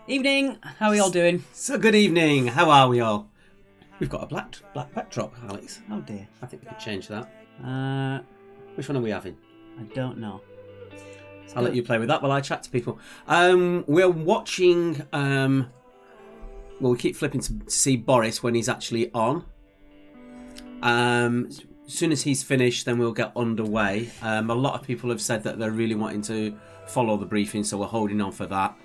Evening, how are we all doing? So good evening, how are we all? We've got a black backdrop, Alex. Oh dear. I think we can change that. Which one are we having? I don't know. I'll let you play with that while I chat to people. We're watching, we keep flipping to see Boris when he's actually on. As soon as he's finished, then we'll get underway. A lot of people have said that they're really wanting to follow the briefing, so we're holding on for that.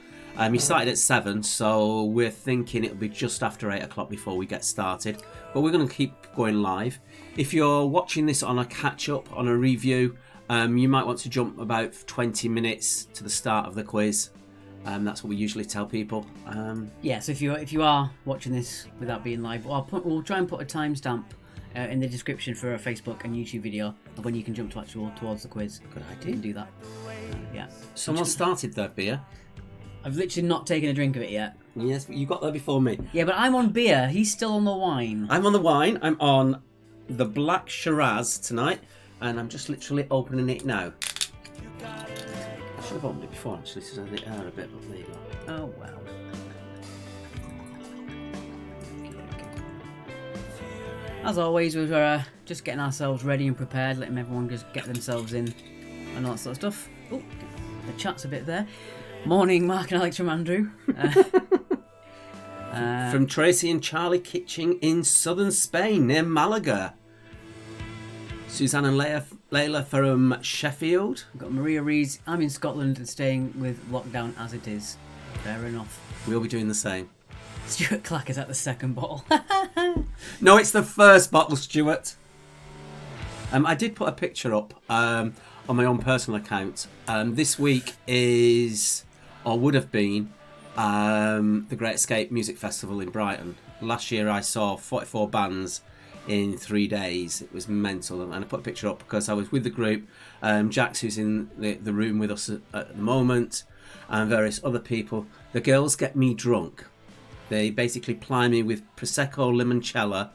He started at 7, so we're thinking it'll be just after 8 o'clock before we get started. But we're going to keep going live. If you're watching this on a catch-up, on a review, you might want to jump about 20 minutes to the start of the quiz. That's what we usually tell people. Yeah, so if you are watching this without being live, we'll try and put a timestamp in the description for a Facebook and YouTube video of when you can jump towards the quiz. Good idea. You can do that. Yeah. Someone started their beer. I've literally not taken a drink of it yet. Yes, but you got there before me. Yeah, but I'm on beer. He's still on the wine. I'm on the wine. I'm on the Black Shiraz tonight, and I'm just literally opening it now. I should have opened it before, actually, so I the air a bit, but there you go. Oh, well. As always, we're just getting ourselves ready and prepared, letting everyone just get themselves in and all that sort of stuff. Oh, the chat's a bit there. Morning, Mark and Alex from Andrew. From Tracy and Charlie Kitching in southern Spain, near Malaga. Suzanne and Layla from Sheffield. We've got Maria Rees. I'm in Scotland and staying with lockdown as it is. Fair enough. We'll be doing the same. Stuart Clacker's at the second bottle. No, it's the first bottle, Stuart. I did put a picture up on my own personal account. This week is, or would have been, the Great Escape Music Festival in Brighton. Last year I saw 44 bands in 3 days. It was mental, and I put a picture up because I was with the group. Jax, who's in the room with us at the moment, and various other people. The girls get me drunk. They basically ply me with Prosecco Limoncello,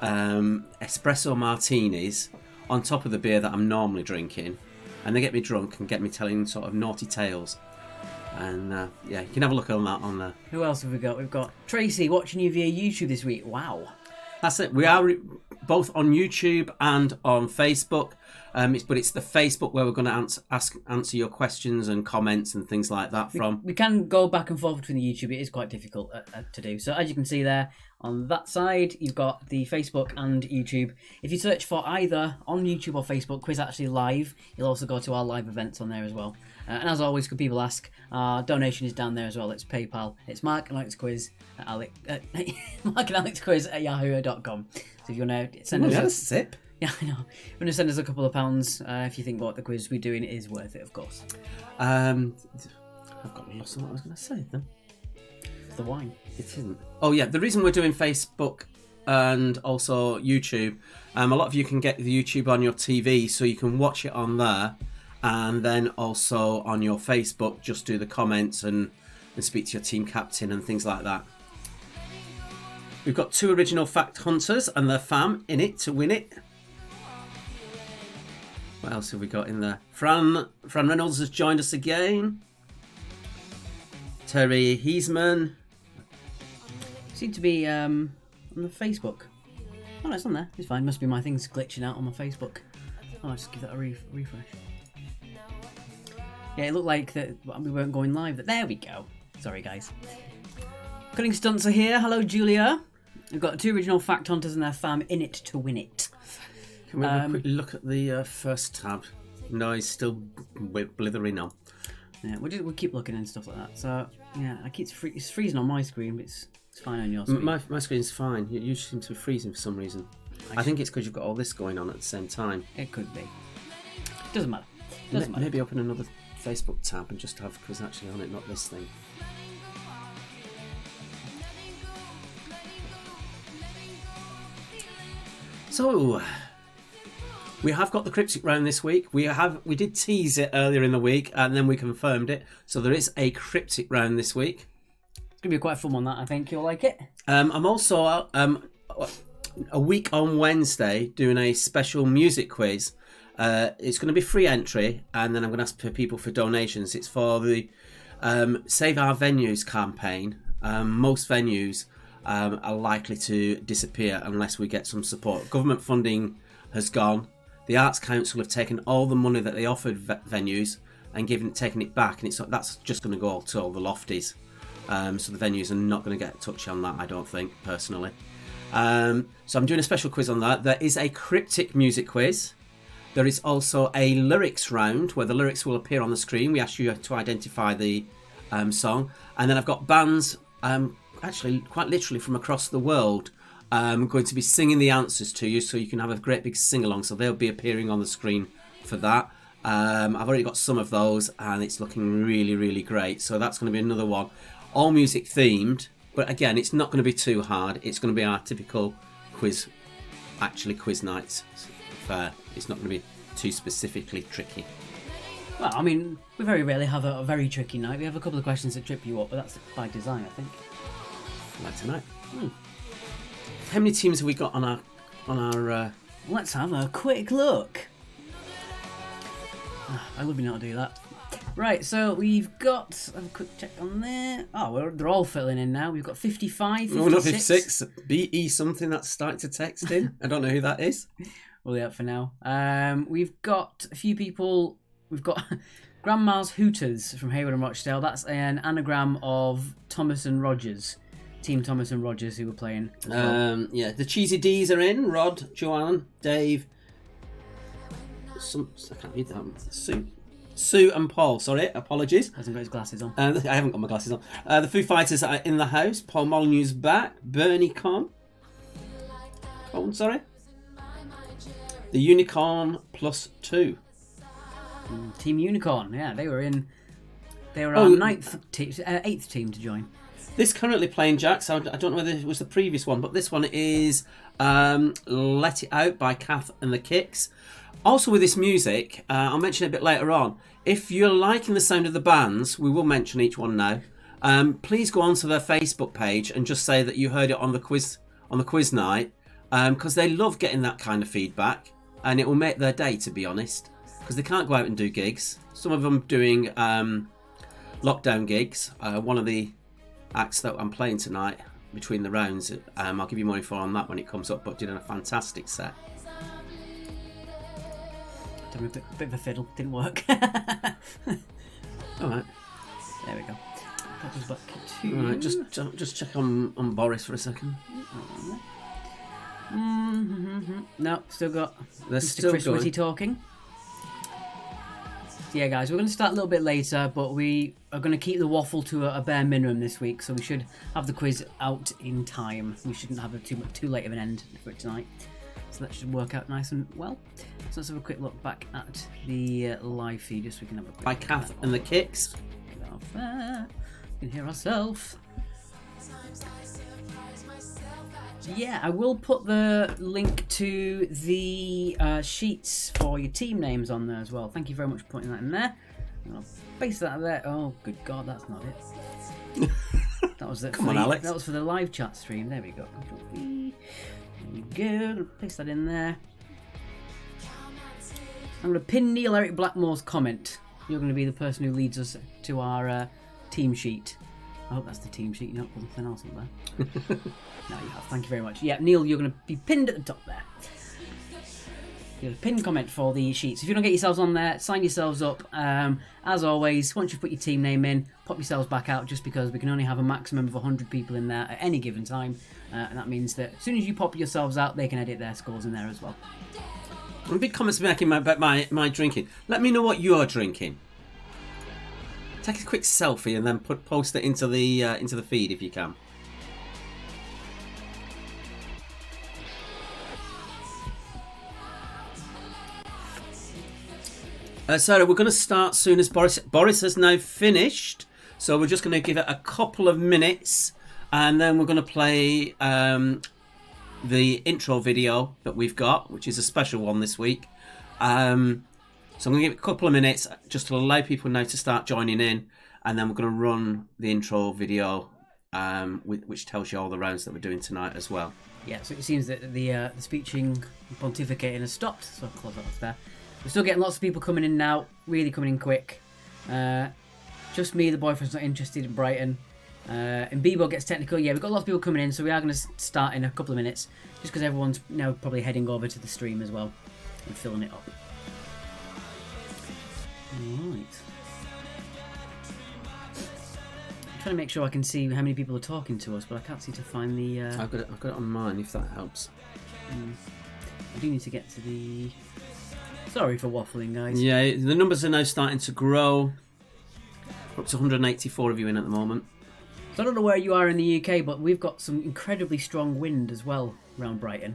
espresso martinis on top of the beer that I'm normally drinking, and they get me drunk and get me telling sort of naughty tales. And yeah, you can have a look on that on there. Who else have we got? We've got Tracy watching you via YouTube this week. Wow. That's it. We are both on YouTube and on Facebook. But it's the Facebook where we're going to answer your questions and comments and things like that from. We can go back and forth between the YouTube. It is quite difficult to do. So as you can see there, on that side, you've got the Facebook and YouTube. If you search for either on YouTube or Facebook, Quiz Actually Live, you'll also go to our live events on there as well. And as always, could people ask, our donation is down there as well. It's PayPal. It's Mark and Alex Quiz at Mark and Alex Quiz at yahoo.com. So if you want to send us a sip. Yeah, I know. You want to send us a couple of pounds if you think what the quiz we're doing is worth it, of course. I've got lost on what I was going to say then. The wine. It isn't. Oh yeah, the reason we're doing Facebook and also YouTube, a lot of you can get the YouTube on your TV, so you can watch it on there, and then also on your Facebook, just do the comments and speak to your team captain and things like that. We've got 2 original fact hunters and their fam in it to win it. What else have we got in there? Fran Reynolds has joined us again. Terry Heisman. Seem to be on the Facebook. Oh, no, it's on there. It's fine. Must be my thing's glitching out on my Facebook. Oh, I'll just give that a refresh. Yeah, it looked like that we weren't going live. There we go. Sorry, guys. Cutting Stunts are here. Hello, Julia. We've got 2 original fact hunters and their fam in it to win it. Can we have a quick look at the first tab? No, he's still blithering on. Yeah, we'll keep looking and stuff like that. So yeah, it's freezing on my screen, but it's fine on your screen. My screen's fine. You seem to be freezing for some reason. I think it's because you've got all this going on at the same time. It could be. Doesn't matter. Maybe open another Facebook tab and just have Quiz Actually on it, not this thing. So we have got the Cryptic round this week. We did tease it earlier in the week, and then we confirmed it. So there is a Cryptic round this week. It's gonna be quite a fun one. That I think you'll like it. I'm also a week on Wednesday doing a special music quiz. It's going to be free entry, and then I'm going to ask for people for donations. It's for the Save Our Venues campaign. Most venues are likely to disappear unless we get some support. Government funding has gone. The Arts Council have taken all the money that they offered venues and taken it back, and that's just going to go to all the lofties. So the venues are not going to get a touch on that, I don't think, personally. So I'm doing a special quiz on that. There is a Cryptic music quiz. There is also a lyrics round where the lyrics will appear on the screen. We ask you to identify the song. And then I've got bands, actually quite literally from across the world, going to be singing the answers to you, so you can have a great big sing-along. So they'll be appearing on the screen for that. I've already got some of those, and it's looking really, really great. So that's going to be another one. All music themed, but again, it's not going to be too hard. It's going to be our typical quiz nights. It's not going to be too specifically tricky. Well, I mean, we very rarely have a very tricky night. We have a couple of questions that trip you up, but that's by design, I think. Like tonight. How many teams have we got on our? Let's have a quick look. I would be not to do that. Right, so we've got a quick check on there. Oh, they're all filling in now. We've got 55, 56. Oh, not 56. BE something that's starting to text in. I don't know who that is. Well, yeah, for now. We've got a few people. We've got Grandma's Hooters from Hayward and Rochdale. That's an anagram of Thomas and Rogers. Team Thomas and Rogers who were playing as well. Yeah, the Cheesy D's are in. Rod, Joanne, Dave. I can't read that. Sue and Paul, sorry, apologies. Hasn't got his glasses on. I haven't got my glasses on. The Foo Fighters are in the house. Paul Molyneux's back. Bernie Cone, sorry. The Unicorn plus 2. Team Unicorn, yeah, they were our 8th team to join. This currently playing, Jack, so I don't know whether it was the previous one, but this one is Let It Out by Kath and the Kicks. Also with this music, I'll mention it a bit later on. If you're liking the sound of the bands, we will mention each one now. Please go onto their Facebook page and just say that you heard it on the quiz night, because they love getting that kind of feedback, and it will make their day, to be honest, because they can't go out and do gigs. Some of them doing lockdown gigs. One of the acts that I'm playing tonight between the rounds, I'll give you more info on that when it comes up, but did a fantastic set. A bit of a fiddle, didn't work. Alright. There we go. That was back to... Alright, just check on Boris for a second. No, still got They're Mr. still Chris going. Whitty talking. So yeah, guys, we're going to start a little bit later, but we are going to keep the waffle to a bare minimum this week, so we should have the quiz out in time. We shouldn't have too late of an end for it tonight. So that should work out nice and well. So let's have a quick look back at the live feed, just so we can have a quick By Kath and the Kicks. Get off there. We can hear ourselves. Yeah, I will put the link to the sheets for your team names on there as well. Thank you very much for putting that in there. I'll paste that there. Oh, good God, that's not it. That was it. Come on, Alex. That was for the live chat stream. There we go. There we go. Paste that in there. I'm going to pin Neil Eric Blackmore's comment. You're going to be the person who leads us to our team sheet. I hope that's the team sheet. You don't put something else up there. No, you have. Thank you very much. Yeah, Neil, you're going to be pinned at the top there. You have a pinned comment for the sheets. If you don't get yourselves on there, sign yourselves up. As always, once you've put your team name in, pop yourselves back out, just because we can only have a maximum of 100 people in there at any given time. And that means that as soon as you pop yourselves out, they can edit their scores in there as well. A big comments making about my drinking. Let me know what you're drinking. Take a quick selfie and then post it into the feed if you can. Sarah, we're going to start soon as Boris has now finished. So we're just going to give it a couple of minutes, and then we're going to play the intro video that we've got, which is a special one this week. So I'm going to give it a couple of minutes just to allow people now to start joining in, and then we're going to run the intro video, which tells you all the rounds that we're doing tonight as well. Yeah, so it seems that the speeching, pontificating has stopped, so I'll close that off there. We're still getting lots of people coming in now, really coming in quick. Just me, the boyfriend's not interested in Brighton. And Bebo gets technical. Yeah, we've got lots of people coming in, so we are going to start in a couple of minutes, just because everyone's now probably heading over to the stream as well and filling it up. Right. I'm trying to make sure I can see how many people are talking to us, but I can't seem to find the... I've got it on mine, if that helps. I do need to get to the... Sorry for waffling, guys. Yeah, the numbers are now starting to grow. We're up to 184 of you in at the moment. So I don't know where you are in the UK, but we've got some incredibly strong wind as well around Brighton.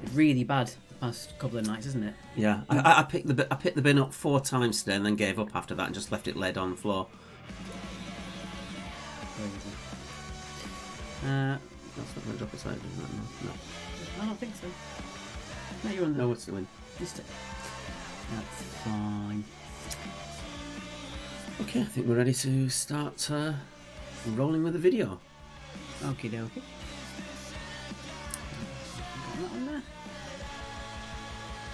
It's really bad the past couple of nights, isn't it? Yeah, I picked the bin up 4 times today and then gave up after that and just left it laid on the floor. Crazy. That's not going to drop its out, is it? No. I don't think so. No, you're on the... No, what's the win? That's fine. Okay, I think we're ready to start rolling with the video. Okie dokie. Got that on there.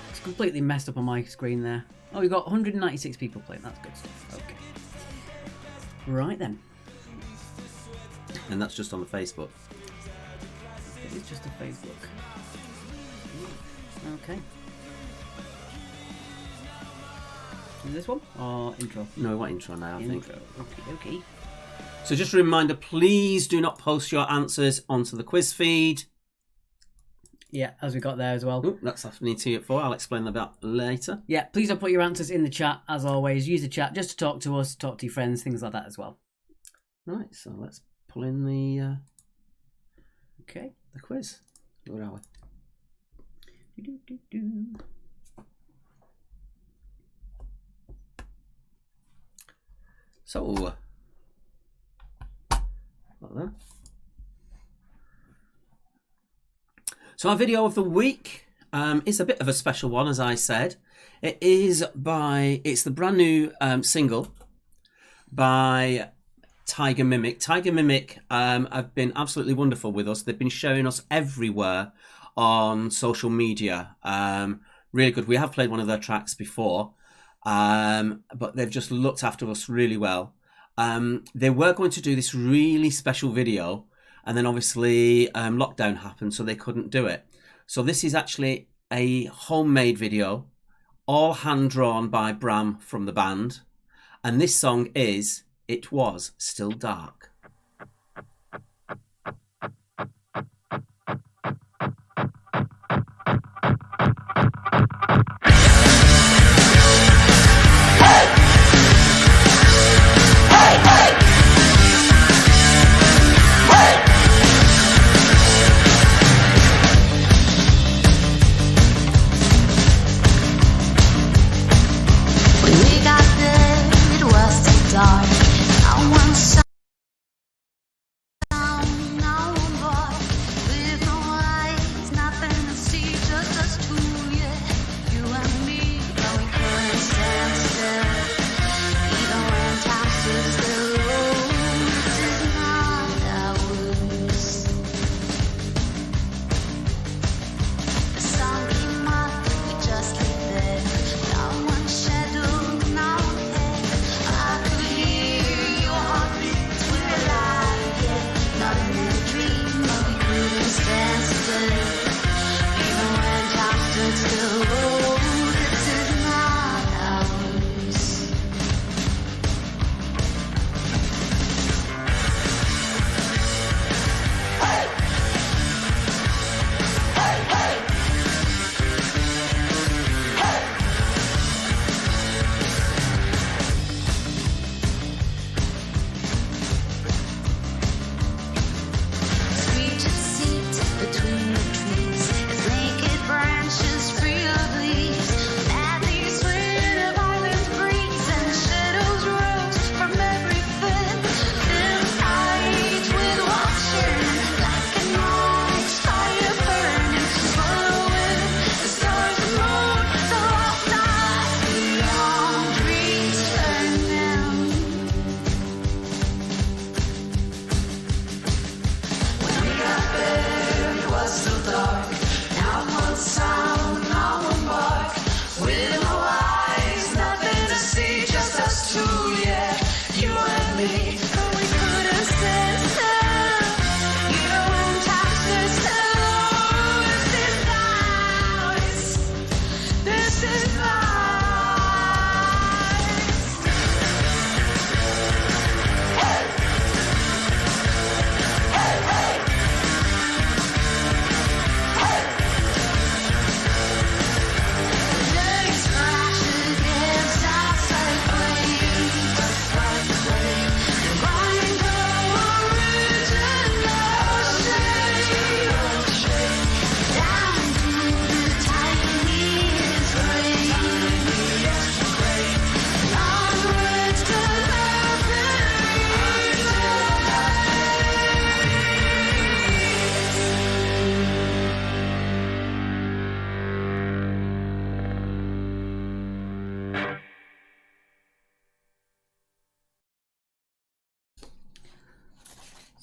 It's completely messed up on my screen there. Oh, we've got 196 people playing. That's good stuff. Okay. Right then. And that's just on the Facebook. It is just a Facebook. Okay. Is this one? Or intro? No, we want intro now, I think. Intro. Okay. So just a reminder, please do not post your answers onto the quiz feed. Yeah, as we got there as well. Ooh, that's happening to you at 4. I'll explain that later. Yeah, please don't put your answers in the chat, as always. Use the chat just to talk to us, talk to your friends, things like that as well. Right, so let's pull in the Okay. the quiz. Where are we? So, like that. So our video of the week is a bit of a special one, as I said. It's the brand new single by Tiger Mimic. Tiger Mimic have been absolutely wonderful with us. They've been showing us everywhere on social media. Really good. We have played one of their tracks before, but they've just looked after us really well. They were going to do this really special video, and then obviously lockdown happened, so they couldn't do it. So this is actually a homemade video, all hand-drawn by Bram from the band. And this song is It Was Still Dark.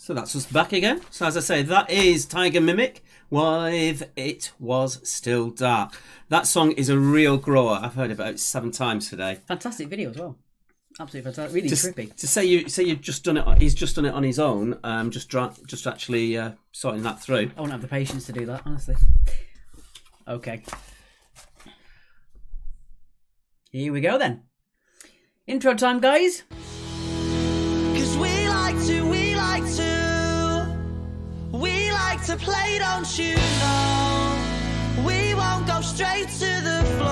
So that's us back again. So as I say, that is Tiger Mimic with It Was Still Dark. That song is a real grower. I've heard it about 7 times today. Fantastic video as well. Absolutely fantastic. Really trippy. To say you've just done it, he's just done it on his own. Just actually sorting that through. I won't have the patience to do that, honestly. Okay. Here we go then. Intro time, guys. 'Cause we like to play, don't you know? We won't go straight to the floor.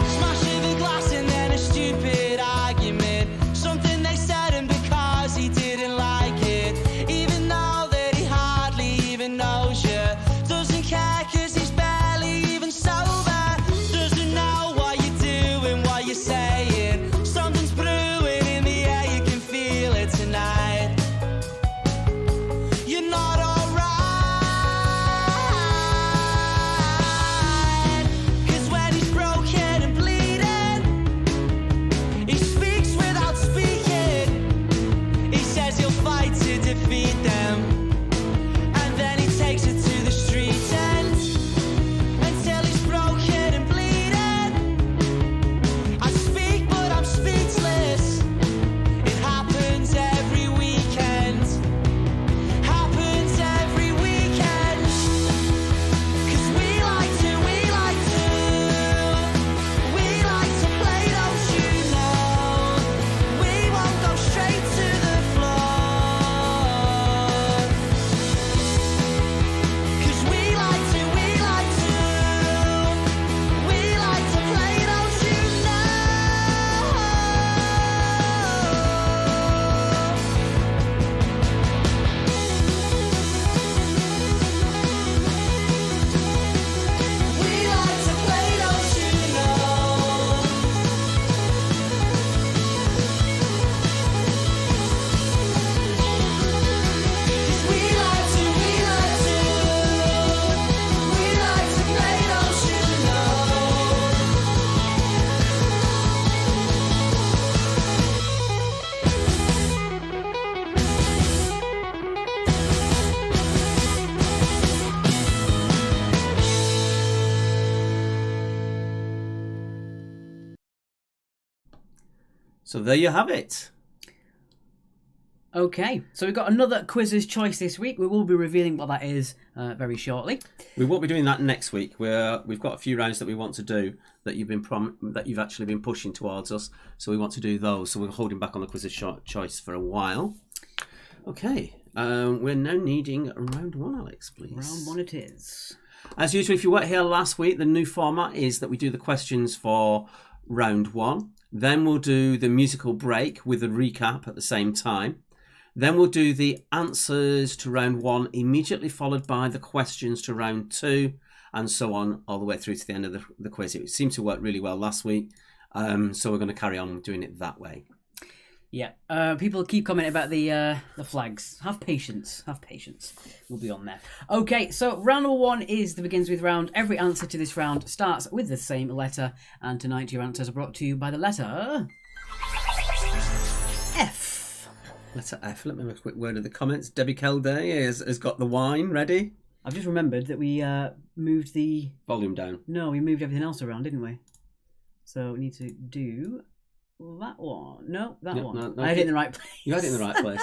Smashing the glass and then a stupid argument. Something they said and because he didn't like it. Even though that he hardly even knows you. Doesn't care 'cause he's barely even sober. Doesn't know what you're doing, what you're saying. Something's brewing in the air, you can feel it tonight. You're not alright. 'Cause when he's broken and bleeding, he speaks without speaking. He says he'll fight to defeat them. And then he takes it to the street end until he's broken and bleeding. I speak but I'm speechless. It happens every weekend. Happens every weekend. 'Cause we like to play, don't you know? We won't go straight to the floor. 'Cause we like to play, don't you know? We like to play, don't you know? 'Cause we like to play, don't you know? So there you have it. Okay, so we've got another Quizzer's Choice this week. We will be revealing what that is very shortly. We won't be doing that next week. We've got a few rounds that we want to do that you've actually been pushing towards us. So we want to do those. So we're holding back on the Quizzer's Choice for a while. Okay, we're now needing round 1, Alex, please. Round 1 it is. As usual, if you weren't here last week, the new format is that we do the questions for round 1. Then we'll do the musical break with a recap at the same time. Then we'll do the answers to round 1, immediately followed by the questions to round 2, and so on, all the way through to the end of the quiz. It seemed to work really well last week, so we're going to carry on doing it that way. Yeah, people keep commenting about the flags. Have patience. We'll be on there. Okay, so round number 1 is the begins with round. Every answer to this round starts with the same letter, and tonight your answers are brought to you by the letter F. Letter F. Let me have a quick word of the comments. Debbie Kelday has got the wine ready. I've just remembered that we moved the... Volume down. No, we moved everything else around, didn't we? So we need to do... that one. No, that one. No, I had it in the right place. You had it in the right place.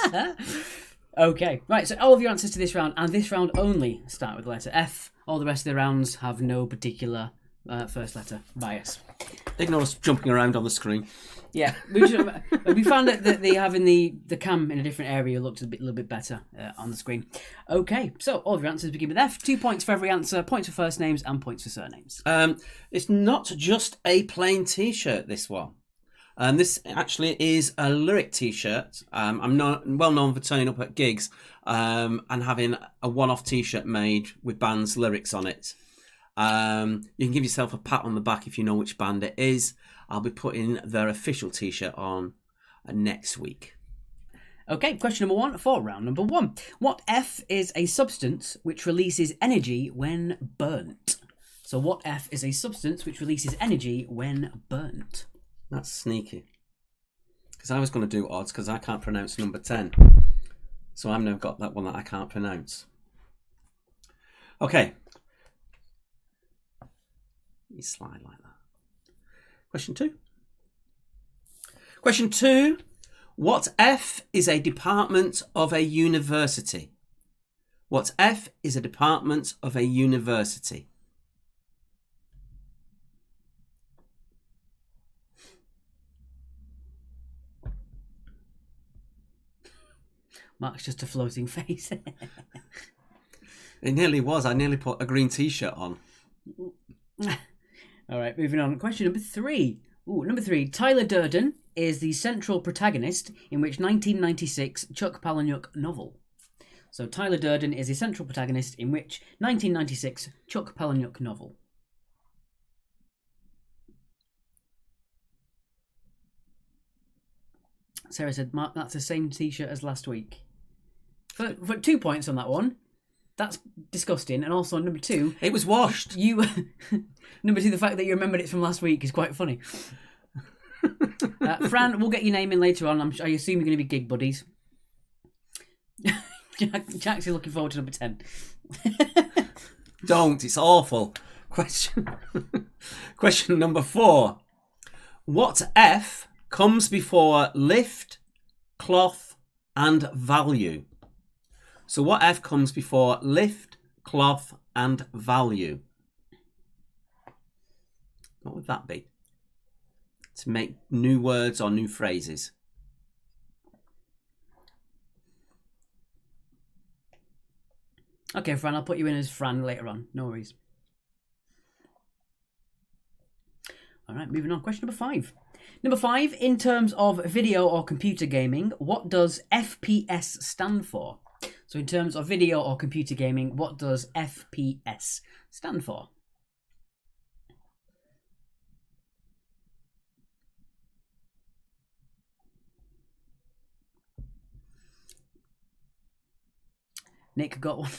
Okay, right, so all of your answers to this round, and this round only, start with the letter F. All the rest of the rounds have no particular first letter bias. Ignore us jumping around on the screen. Yeah, we found that the having the cam in a different area looked a little bit better on the screen. Okay, so all of your answers begin with F. 2 points for every answer, points for first names and points for surnames. It's not just a plain T-shirt, this one. And this actually is a lyric T-shirt. I'm well known for turning up at gigs and having a one-off T-shirt made with bands' lyrics on it. You can give yourself a pat on the back if you know which band it is. I'll be putting their official T-shirt on next week. Okay, question number 1 for round number 1. What F is a substance which releases energy when burnt? So what F is a substance which releases energy when burnt? That's sneaky. Because I was going to do odds because I can't pronounce number 10. So I've now got that one that I can't pronounce. Okay. You slide like that. Question 2. Question 2. What F is a department of a university? What F is a department of a university? Mark's just a floating face. It nearly was. I nearly put a green t-shirt on. All right, moving on. Question number 3. Number 3. Tyler Durden is the central protagonist in which 1996 Chuck Palahniuk novel? So Tyler Durden is the central protagonist in which 1996 Chuck Palahniuk novel? Sarah said, Mark, that's the same t-shirt as last week. For 2 points on that one. That's disgusting. And also, number 2... It was washed. Number 2, the fact that you remembered it from last week is quite funny. Fran, we'll get your name in later on. I assume you're going to be gig buddies. Jack's looking forward to number 10. Don't. It's awful. Question number 4. What F comes before lift, cloth, and value? So what F comes before lift, cloth, and value? What would that be? To make new words or new phrases. Okay, Fran, I'll put you in as Fran later on. No worries. All right, moving on. Question number 5. Number 5, in terms of video or computer gaming, what does FPS stand for? So in terms of video or computer gaming, what does FPS stand for? Nick got one.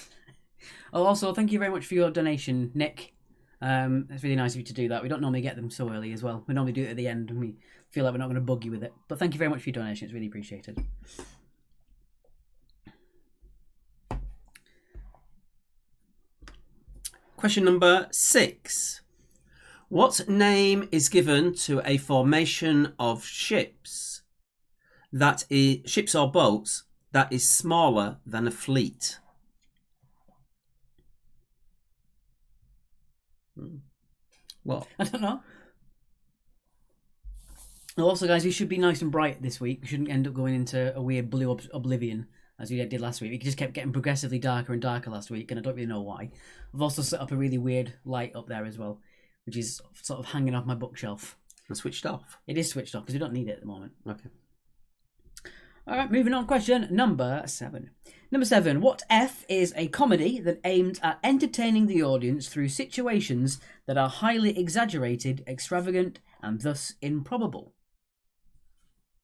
Oh, also, thank you very much for your donation, Nick. It's really nice of you to do that. We don't normally get them so early as well. We normally do it at the end and we feel like we're not going to bug you with it. But thank you very much for your donation. It's really appreciated. Question number 6. What name is given to a formation of ships ships or boats that is smaller than a fleet? What? I don't know. Also, guys, we should be nice and bright this week. We shouldn't end up going into a weird blue oblivion as we did last week. We just kept getting progressively darker and darker last week, and I don't really know why. I've also set up a really weird light up there as well, which is sort of hanging off my bookshelf. And switched off? It is switched off because we don't need it at the moment. Okay. All right, moving on. Question number 7. Number 7. What F is a comedy that aimed at entertaining the audience through situations that are highly exaggerated, extravagant, and thus improbable?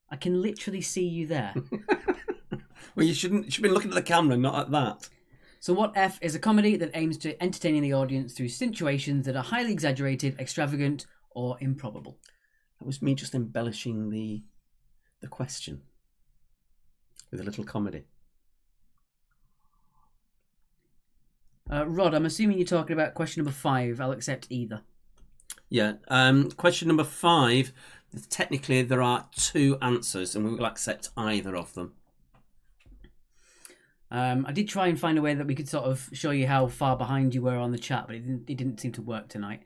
I can literally see you there. Well, you should be looking at the camera, not at that. So what F is a comedy that aims to entertaining the audience through situations that are highly exaggerated, extravagant, or improbable? That was me just embellishing the question with a little comedy. Rod, I'm assuming you're talking about question number 5. I'll accept either. Yeah. Question number 5. Technically, there are 2 answers, and we will accept either of them. I did try and find a way that we could sort of show you how far behind you were on the chat, but it didn't seem to work tonight.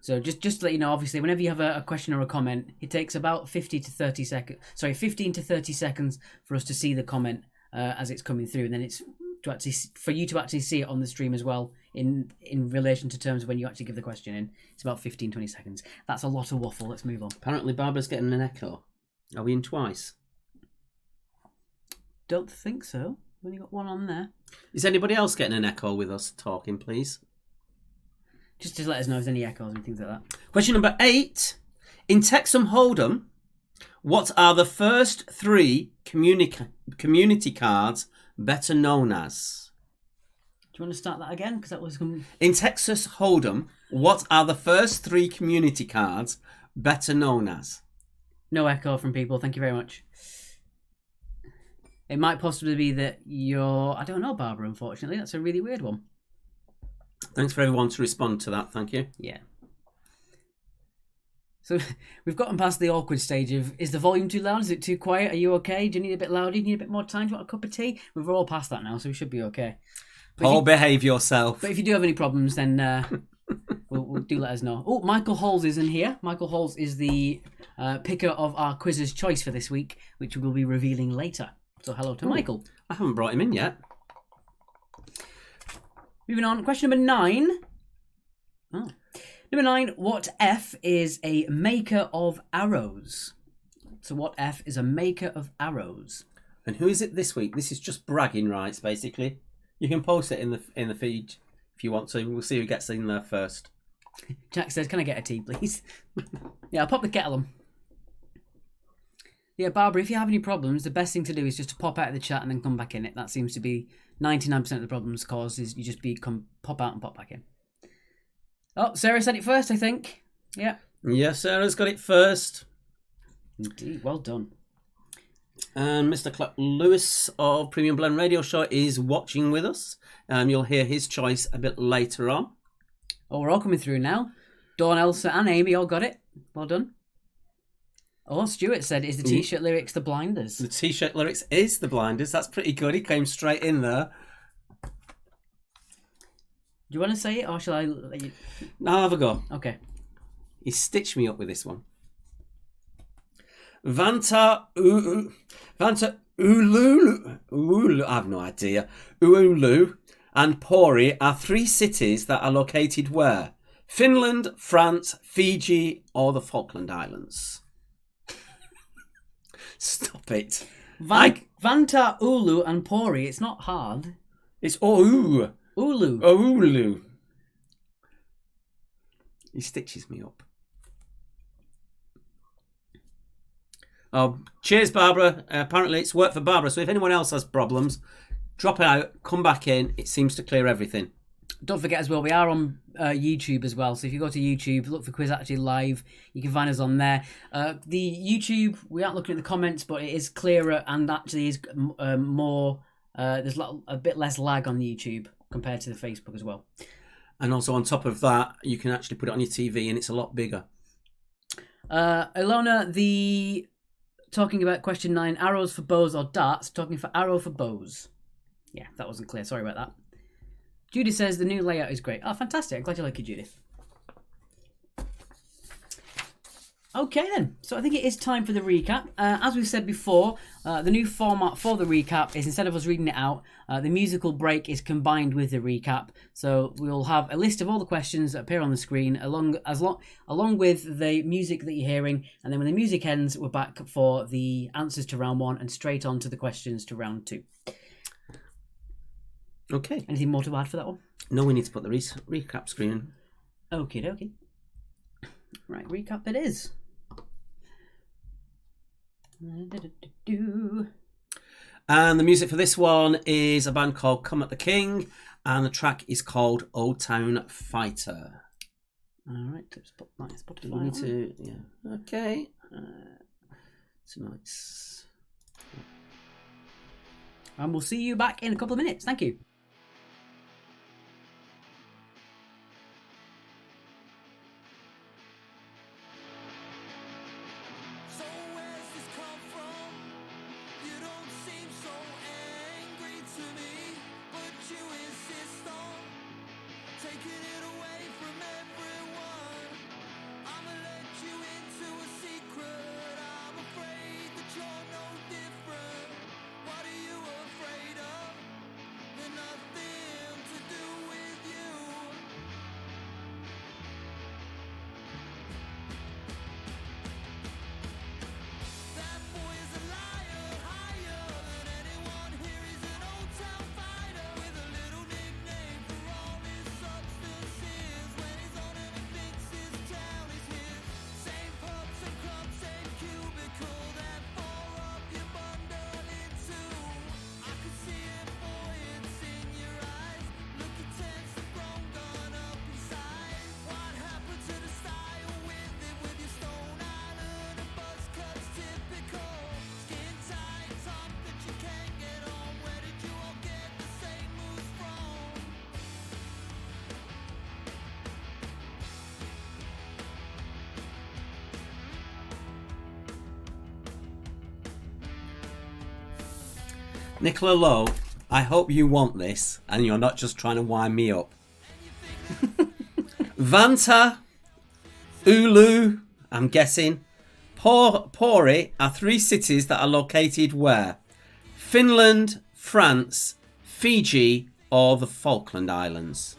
So just to let you know, obviously, whenever you have a question or a comment, it takes about 15 to 30 seconds for us to see the comment as it's coming through, and then it's for you to actually see it on the stream as well in relation to terms of when you actually give the question in. It's about 15-20 seconds. That's a lot of waffle. Let's move on. Apparently, Barbara's getting an echo. Are we in twice? Don't think so. We've only got one on there. Is anybody else getting an echo with us talking, please? Just to let us know if there's any echoes and things like that. Question number 8. In Texham Hold'em, What are the first 3 community cards better known as? Do you want to start that again? Because that was... In Texas Hold'em, what are the first 3 community cards better known as? No echo from people. Thank you very much. It might possibly be that you're... I don't know, Barbara, unfortunately. That's a really weird one. Thanks for everyone to respond to that. Thank you. Yeah. So we've gotten past the awkward stage of, is the volume too loud? Is it too quiet? Are you okay? Do you need a bit louder? Do you need a bit more time? Do you want a cup of tea? We're all past that now, so we should be okay. Paul, behave yourself. But if you do have any problems, then we'll do let us know. Oh, Michael Halls is in here. Michael Halls is the picker of our quiz's choice for this week, which we'll be revealing later. So hello to Michael. I haven't brought him in yet. Moving on, question number 9. Oh. Number 9, what F is a maker of arrows? So what F is a maker of arrows? And who is it this week? This is just bragging rights, basically. You can post it in the feed if you want to. We'll see who gets in there first. Jack says, can I get a tea, please? Yeah, I'll pop the kettle on. Yeah, Barbara, if you have any problems, the best thing to do is just to pop out of the chat and then come back in it. That seems to be 99% of the problems caused is you just pop out and pop back in. Oh, Sarah said it first, I think. Yeah. Yes, Sarah's got it first. Indeed, well done. And Mr. Clark Lewis of Premium Blend Radio Show is watching with us. You'll hear his choice a bit later on. Oh, we're all coming through now. Dawn, Elsa and Amy all got it. Well done. Oh, Stuart said, is the T-shirt lyrics The Blinders? The T-shirt lyrics is The Blinders. That's pretty good. He came straight in there. Do you want to say it, or shall I let you... Now have a go. Okay. He stitched me up with this one. Vanta Ulu, I have no idea. Oulu and Pori are 3 cities that are located where? Finland, France, Fiji, or the Falkland Islands? Stop it. Vanta, Ulu, and Pori. It's not hard. It's Oulu. Ulu. Oulu. He stitches me up. Oh, cheers, Barbara. Apparently it's worked for Barbara, so if anyone else has problems, drop it out, come back in. It seems to clear everything. Don't forget as well, we are on YouTube as well. So if you go to YouTube, look for Quiz Actually Live. You can find us on there. The YouTube, we aren't looking at the comments, but it is clearer and actually is more... there's a bit less lag on the YouTube compared to the Facebook as well. And also on top of that, you can actually put it on your TV and it's a lot bigger. Ilona, talking about question 9, arrows for bows or darts, talking for arrow for bows. Yeah, that wasn't clear. Sorry about that. Judith says the new layout is great. Oh, fantastic. I'm glad you like it, Judith. Okay then, so I think it is time for the recap. As we've said before, the new format for the recap is instead of us reading it out, the musical break is combined with the recap. So we'll have a list of all the questions that appear on the screen along with the music that you're hearing, and then when the music ends, we're back for the answers to round 1 and straight on to the questions to round 2. Okay. Anything more to add for that one? No, we need to put the recap screen in. Okie dokie. Right, recap it is. And the music for this one is a band called Come at the King, and the track is called Old Town Fighter. Alright, let's put my Spotify We need on. to, yeah. Okay. It's nice. And we'll see you back in a couple of minutes. Thank you. So where's this come from? You don't seem so angry to me, but you insist on taking it away from everyone. I'ma let you into a secret. I'm afraid that you're no different. What are you afraid of? You're not Nicola Lowe, I hope you want this and you're not just trying to wind me up. Vanta, Oulu, I'm guessing, Pori are 3 cities that are located where? Finland, France, Fiji, or the Falkland Islands?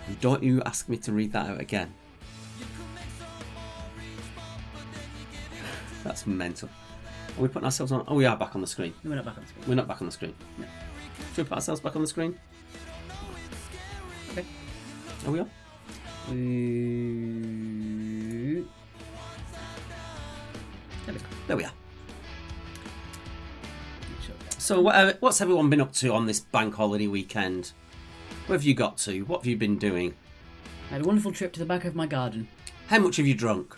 And don't you ask me to read that out again. That's mental. Are we putting ourselves on? Oh, we are back on the screen. No, we're not back on the screen. We're not back on the screen. No. Should we put ourselves back on the screen? Okay. Are we on? There we are. So what's everyone been up to on this bank holiday weekend? Where have you got to? What have you been doing? I had a wonderful trip to the back of my garden. How much have you drunk?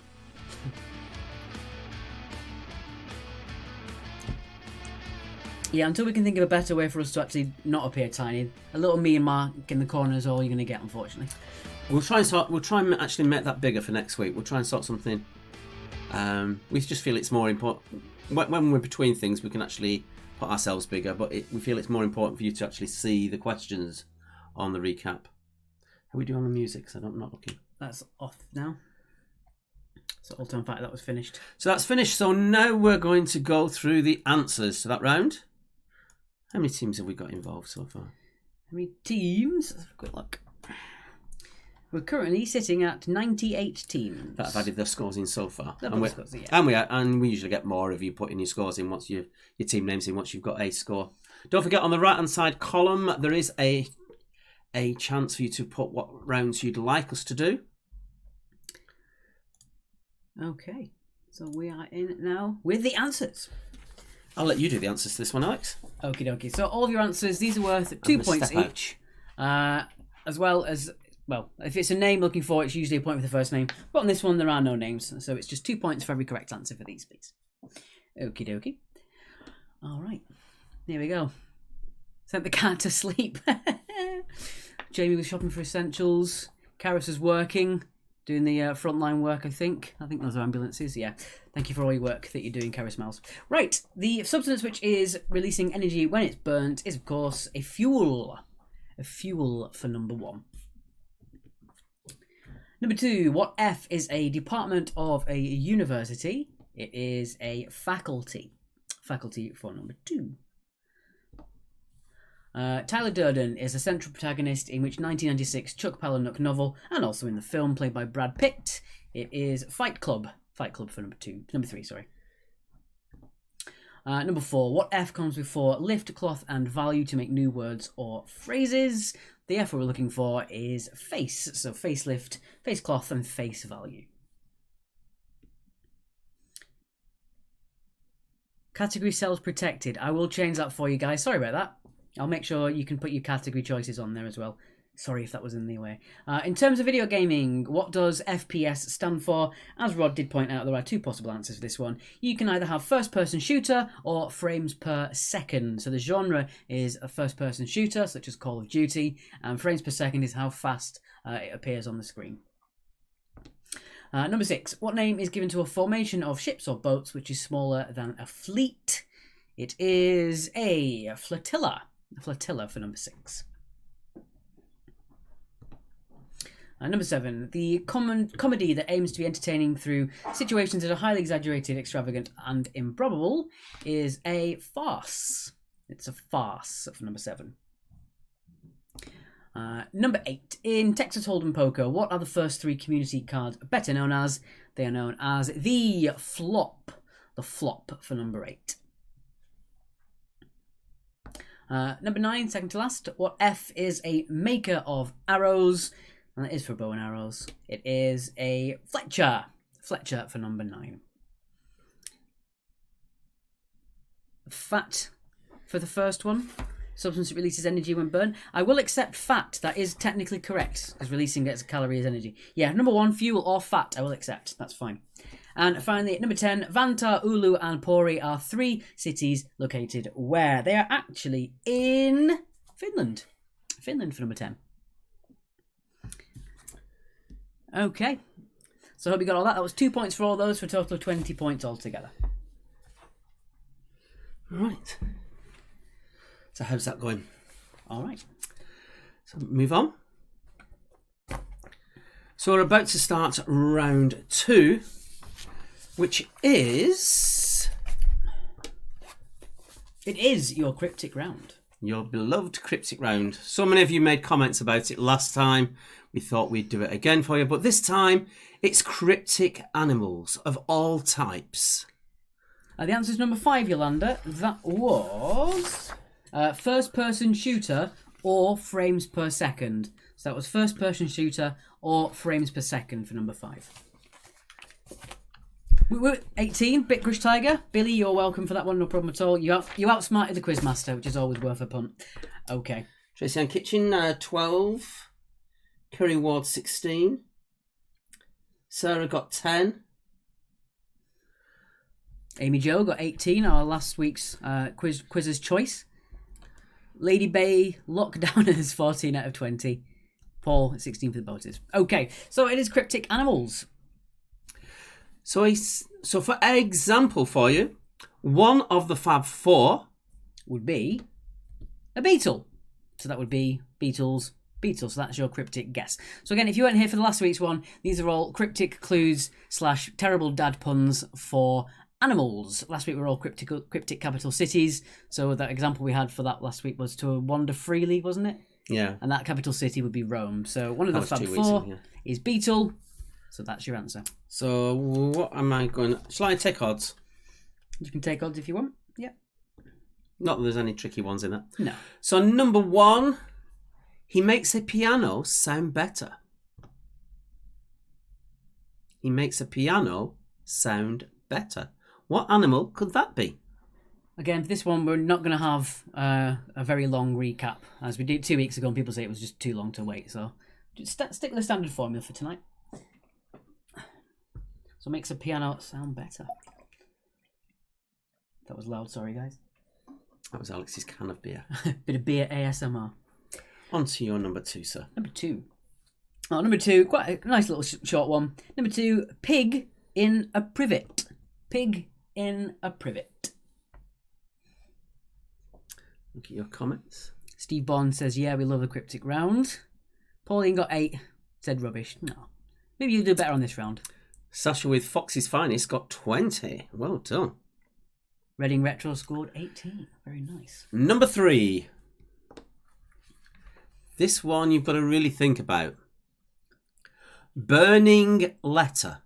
Yeah, until we can think of a better way for us to actually not appear tiny. A little me and Mark in the corner is all you're going to get, unfortunately. We'll try and actually make that bigger for next week. We'll try and sort something. We just feel it's more important. When we're between things, we can actually put ourselves bigger, but we feel it's more important for you to actually see the questions on the recap. How are we doing on the music? Because I'm not looking. That's off now. So all time fact, that was finished. So that's finished. So now we're going to go through the answers to that round. How many teams have we got involved so far? How many teams? Let's have a quick look. We're currently sitting at 98 teams. That have added their scores in so far. Yeah. And we usually get more of you putting your scores in once your team names in once you've got a score. Don't forget on the right hand side column there is a chance for you to put what rounds you'd like us to do. Okay, so we are in now with the answers. I'll let you do the answers to this one, Alex. Okie dokie. So all of your answers, these are worth 2 points each. As well as, well, if it's a name looking for, it's usually a point for the first name. But on this one, there are no names. So it's just 2 points for every correct answer for these, please. Okie dokie. All right. Here we go. Sent the cat to sleep. Jamie was shopping for essentials. Karis is working. Doing the frontline work, I think. I think those are ambulances, yeah. Thank you for all your work that you're doing, Karis Miles. Right, the substance which is releasing energy when it's burnt is, of course, a fuel. A fuel for number 1. Number 2, what F is a department of a university? It is a faculty. Faculty for number 2. Tyler Durden is a central protagonist in which 1996 Chuck Palahniuk novel, and also in the film played by Brad Pitt. It is Fight Club. Fight Club for number 3, sorry. Number 4, what F comes before lift, cloth, and value to make new words or phrases? The F we're looking for is face, so facelift, face cloth, and face value. Category cells protected. I will change that for you guys. Sorry about that. I'll make sure you can put your category choices on there as well. Sorry if that was in the way. In terms of video gaming, what does FPS stand for? As Rod did point out, there are 2 possible answers for this one. You can either have first-person shooter or frames per second. So the genre is a first-person shooter, such as Call of Duty, and frames per second is how fast it appears on the screen. Number 6, what name is given to a formation of ships or boats which is smaller than a fleet? It is a flotilla. A flotilla for number 6. Number 7, the comedy that aims to be entertaining through situations that are highly exaggerated, extravagant, and improbable is a farce. It's a farce for number 7. Number 8, in Texas Hold'em Poker, what are the first 3 community cards better known as? They are known as the flop. The flop for number 8. Number 9, second to last, what F is a maker of arrows? And that is for bow and arrows. It is a Fletcher. Fletcher for number 9. Fat for the first one. Substance that releases energy when burned. I will accept fat. That is technically correct, because releasing gets a calorie as energy. Yeah, number 1, fuel or fat. I will accept. That's fine. And finally, number 10, Vantaa, Oulu, and Pori are 3 cities located where? They are actually in Finland. Finland for number 10. Okay. So I hope you got all that. That was 2 points for all those, for a total of 20 points altogether. Right. So how's that going? All right. So move on. So we're about to start round 2, which is... It is your cryptic round. Your beloved cryptic round. So many of you made comments about it last time. We thought we'd do it again for you, but this time it's cryptic animals of all types. The answer is number 5, Yolanda. That was first-person shooter or frames per second. So that was first-person shooter or frames per second for number 5. We were 18, Bit Crush Tiger. Billy, you're welcome for that one, no problem at all. You outsmarted the Quizmaster, which is always worth a punt. Okay. Tracy Ann Kitchen, 12. Curry Ward, 16. Sarah got 10. Amy Jo got 18, our last week's Quiz's Choice. Lady Bay Lockdowners, 14 out of 20. Paul, 16 for the boaters. Okay, so it is cryptic animals. So for example for you, one of the Fab Four would be a beetle. So that would be Beatles. So that's your cryptic guess. So again, if you weren't here for the last week's one, these are all cryptic clues / terrible dad puns for animals. Last week we were all cryptic capital cities. So that example we had for that last week was to wander freely, wasn't it? Yeah. And that capital city would be Rome. So one of the Fab Four is Beetle. So that's your answer. So what am I going... Shall I take odds? You can take odds if you want. Yeah. Not that there's any tricky ones in that. No. So number 1, he makes a piano sound better. He makes a piano sound better. What animal could that be? Again, for this one, we're not going to have a very long recap, as we did 2 weeks ago, and people say it was just too long to wait. So just stick with the standard formula for tonight. So makes a piano sound better. That was loud, sorry guys. That was Alex's can of beer. Bit of beer ASMR. On to your number 2, sir. Number 2. Oh, number 2, quite a nice little short one. Number 2, pig in a privet. Pig in a privet. Look at your comments. Steve Bond says, yeah, we love the cryptic round. Pauline got 8, said rubbish. No. Maybe you'll do better on this round. Sasha with Fox's Finest got 20. Well done. Reading Retro scored 18. Very nice. Number 3. This one you've got to really think about. Burning letter.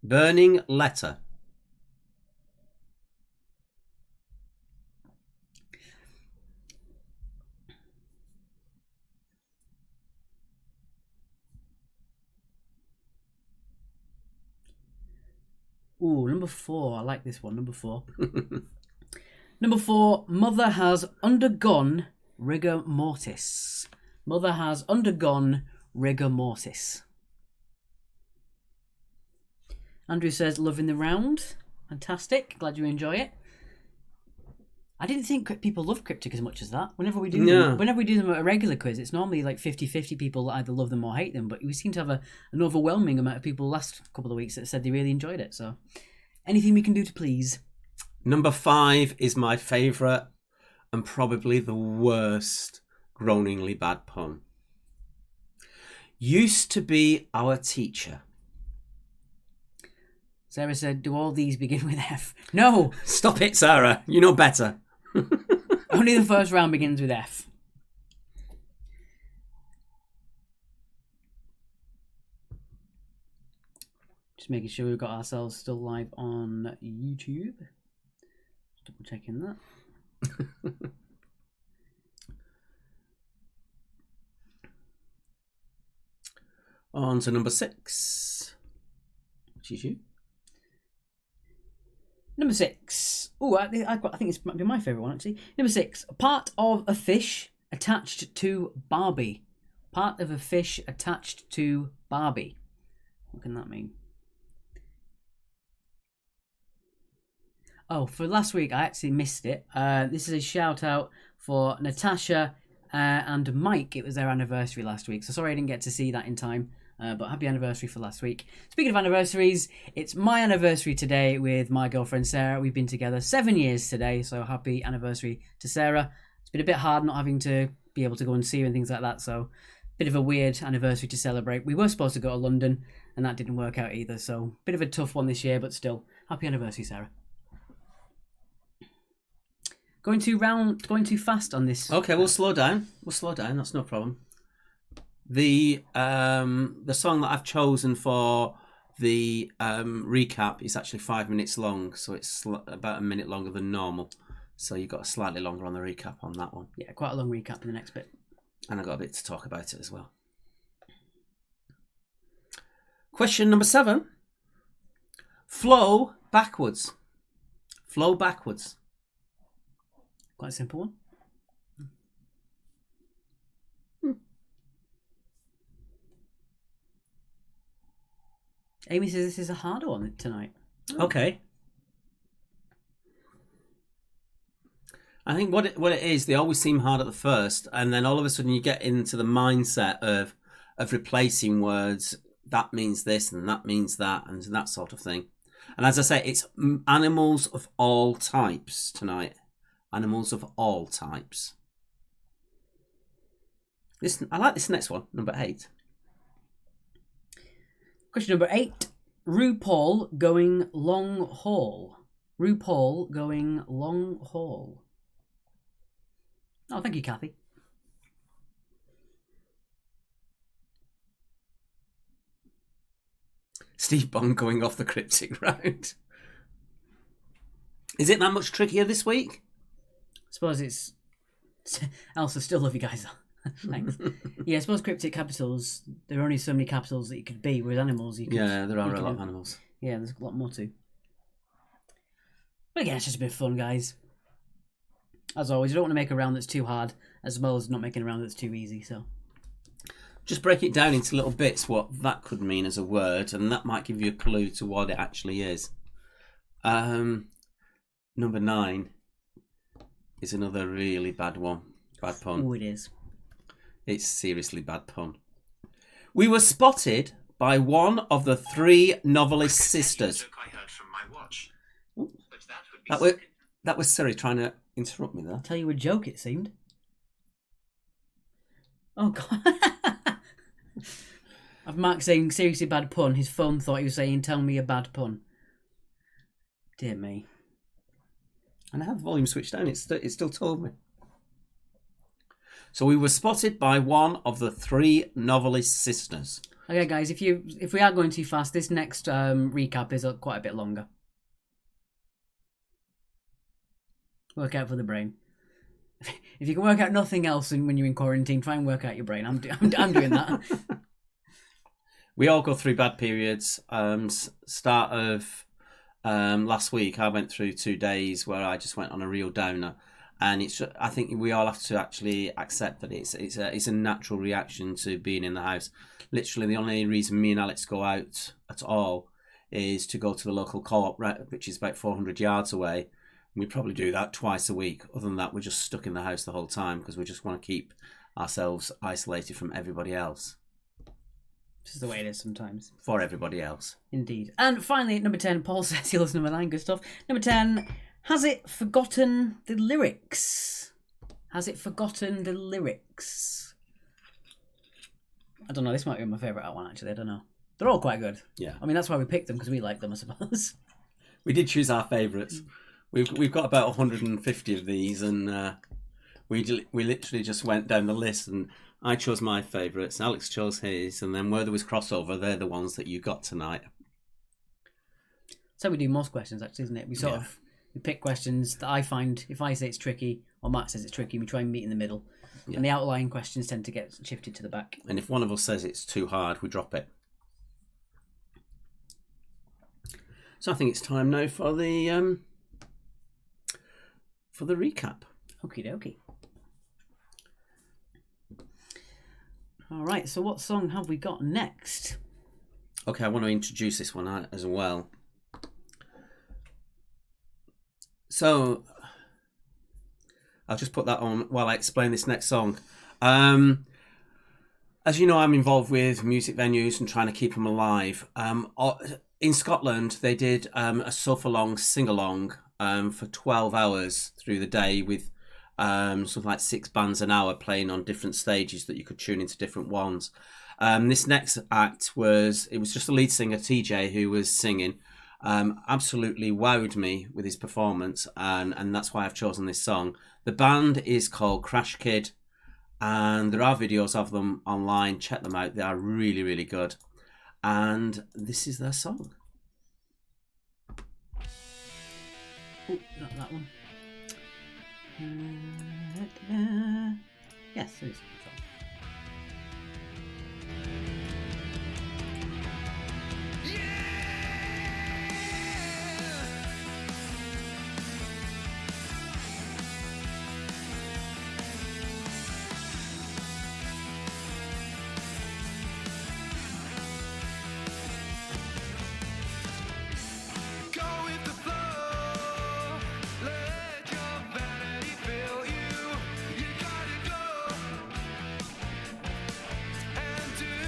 Burning letter. Ooh, number 4. I like this one. Number 4. Number 4. Mother has undergone rigor mortis. Mother has undergone rigor mortis. Andrew says, loving the round. Fantastic. Glad you enjoy it. I didn't think people love cryptic as much as that. Whenever we do them at a regular quiz, it's normally like 50-50 people that either love them or hate them. But we seem to have an overwhelming amount of people last couple of weeks that said they really enjoyed it. So anything we can do to please. Number 5 is my favourite and probably the worst groaningly bad pun. Used to be our teacher. Sarah said, do all these begin with F? No! Stop it, Sarah. You know better. Only the first round begins with F. Just making sure we've got ourselves still live on YouTube. Just double checking that. On to number 6. Which is you? Number 6. Oh, I think this might be my favourite one, actually. Number 6. Part of a fish attached to Barbie. Part of a fish attached to Barbie. What can that mean? Oh, for last week, I actually missed it. This is a shout out for Natasha and Mike. It was their anniversary last week, so sorry I didn't get to see that in time. But happy anniversary for last week. Speaking of anniversaries, it's my anniversary today with my girlfriend Sarah. We've been together 7 years today, so happy anniversary to Sarah. It's been a bit hard not having to be able to go and see her and things like that, so bit of a weird anniversary to celebrate. We were supposed to go to London, and that didn't work out either, so bit of a tough one this year, but still, happy anniversary, Sarah. Going too fast on this. Okay, we'll slow down. That's no problem. The song that I've chosen for the recap is actually 5 minutes long, so it's about a minute longer than normal. So you've got slightly longer on the recap on that one. Yeah, quite a long recap in the next bit. And I've got a bit to talk about it as well. Question number 7. Flow backwards. Flow backwards. Quite a simple one. Amy says this is a harder one tonight. Okay. I think what it is, they always seem hard at the first, and then all of a sudden you get into the mindset of replacing words. That means this, and that means that, and that sort of thing. And as I say, it's animals of all types tonight. Animals of all types. I like this next one, number 8. Question number 8. RuPaul going long haul. RuPaul going long haul. Oh, thank you, Kathy. Steve Bond going off the cryptic round. Is it that much trickier this week? I suppose it's... Elsa, still love you guys. Thanks. Yeah, I suppose cryptic capitals, there are only so many capitals that you could be, whereas animals you could... Yeah, there are a lot of animals. Yeah, there's a lot more too. But again, it's just a bit of fun, guys. As always, you don't want to make a round that's too hard, as well as not making a round that's too easy, so... Just break it down into little bits what that could mean as a word, and that might give you a clue to what it actually is. Number 9 is another really bad one. Bad pun. Oh, it is. It's seriously bad pun. We were spotted by one of the 3 novelist sisters. That was Siri trying to interrupt me there. I'll tell you a joke, it seemed. Oh, God. I've Mark saying seriously bad pun. His phone thought he was saying tell me a bad pun. Dear me. And I have the volume switched down. It still told me. So we were spotted by one of the 3 novelist sisters. Okay, guys, if we are going too fast, this next recap is quite a bit longer. Work out for the brain. If you can work out nothing else when you're in quarantine, try and work out your brain. I'm doing that. We all go through bad periods. Start of last week, I went through 2 days where I just went on a real downer, and I think we all have to actually accept that it's a natural reaction to being in the house. Literally, the only reason me and Alex go out at all is to go to the local co-op, which is about 400 yards away. We probably do that twice a week. Other than that, we're just stuck in the house the whole time because we just want to keep ourselves isolated from everybody else. This is the way it is sometimes. For everybody else. Indeed. And finally, at number 10, Paul says he loves number 9. Good stuff. Number 10, has it forgotten the lyrics? Has it forgotten the lyrics? I don't know. This might be my favourite one, actually. I don't know. They're all quite good. Yeah. I mean, that's why we picked them, because we like them, I suppose. We did choose our favourites. We've got about 150 of these, and we literally just went down the list, and I chose my favourites, Alex chose his, and then where there was crossover, they're the ones that you got tonight. So we do most questions, actually, isn't it? We we pick questions that I find, if I say it's tricky, or Matt says it's tricky, we try and meet in the middle. Yeah. And the outlying questions tend to get shifted to the back. And if one of us says it's too hard, we drop it. So I think it's time now for the recap. Okie dokie. All right, so what song have we got next? Okay, I want to introduce this one as well. So I'll just put that on while I explain this next song. As as you know, I'm involved with music venues and trying to keep them alive. In Scotland, they did a suffer-long sing-along for 12 hours through the day with something like 6 bands an hour playing on different stages that you could tune into different ones. This next act was just the lead singer, TJ, who was singing. Absolutely wowed me with his performance, and that's why I've chosen this song. The band is called Crash Kid, and there are videos of them online. Check them out. They are really, really good. And this is their song. Oh, not that one. Yes, it is.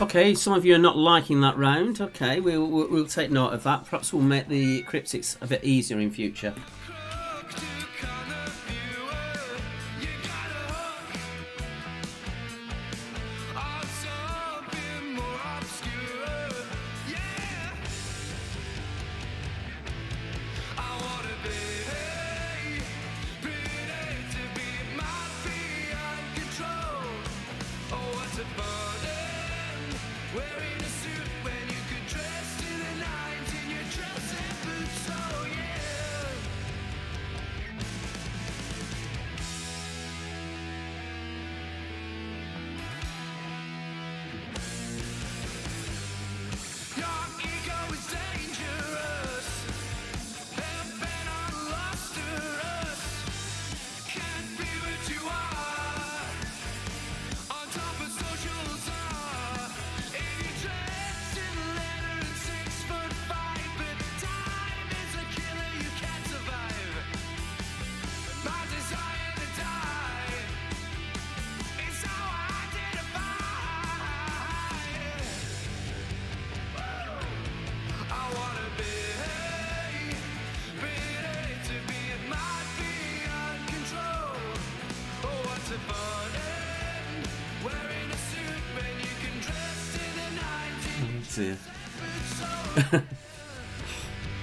Okay, some of you are not liking that round. Okay, we'll take note of that. Perhaps we'll make the cryptics a bit easier in future.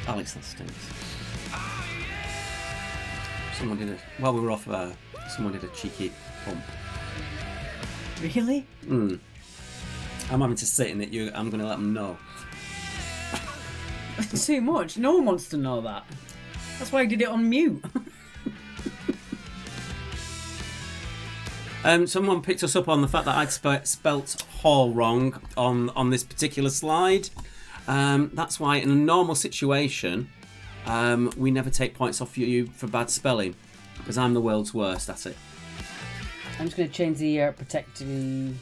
Alex, that stinks. Someone did it while we were off. Someone did a cheeky pump. Really? I'm having to sit in it. I'm going to let them know. It's too much. No one wants to know that. That's why I did it on mute. Someone picked us up on the fact that I'd spelt hall wrong on this particular slide. That's why in a normal situation, we never take points off you for bad spelling, because I'm the world's worst at it. I'm just going to change the protect to... That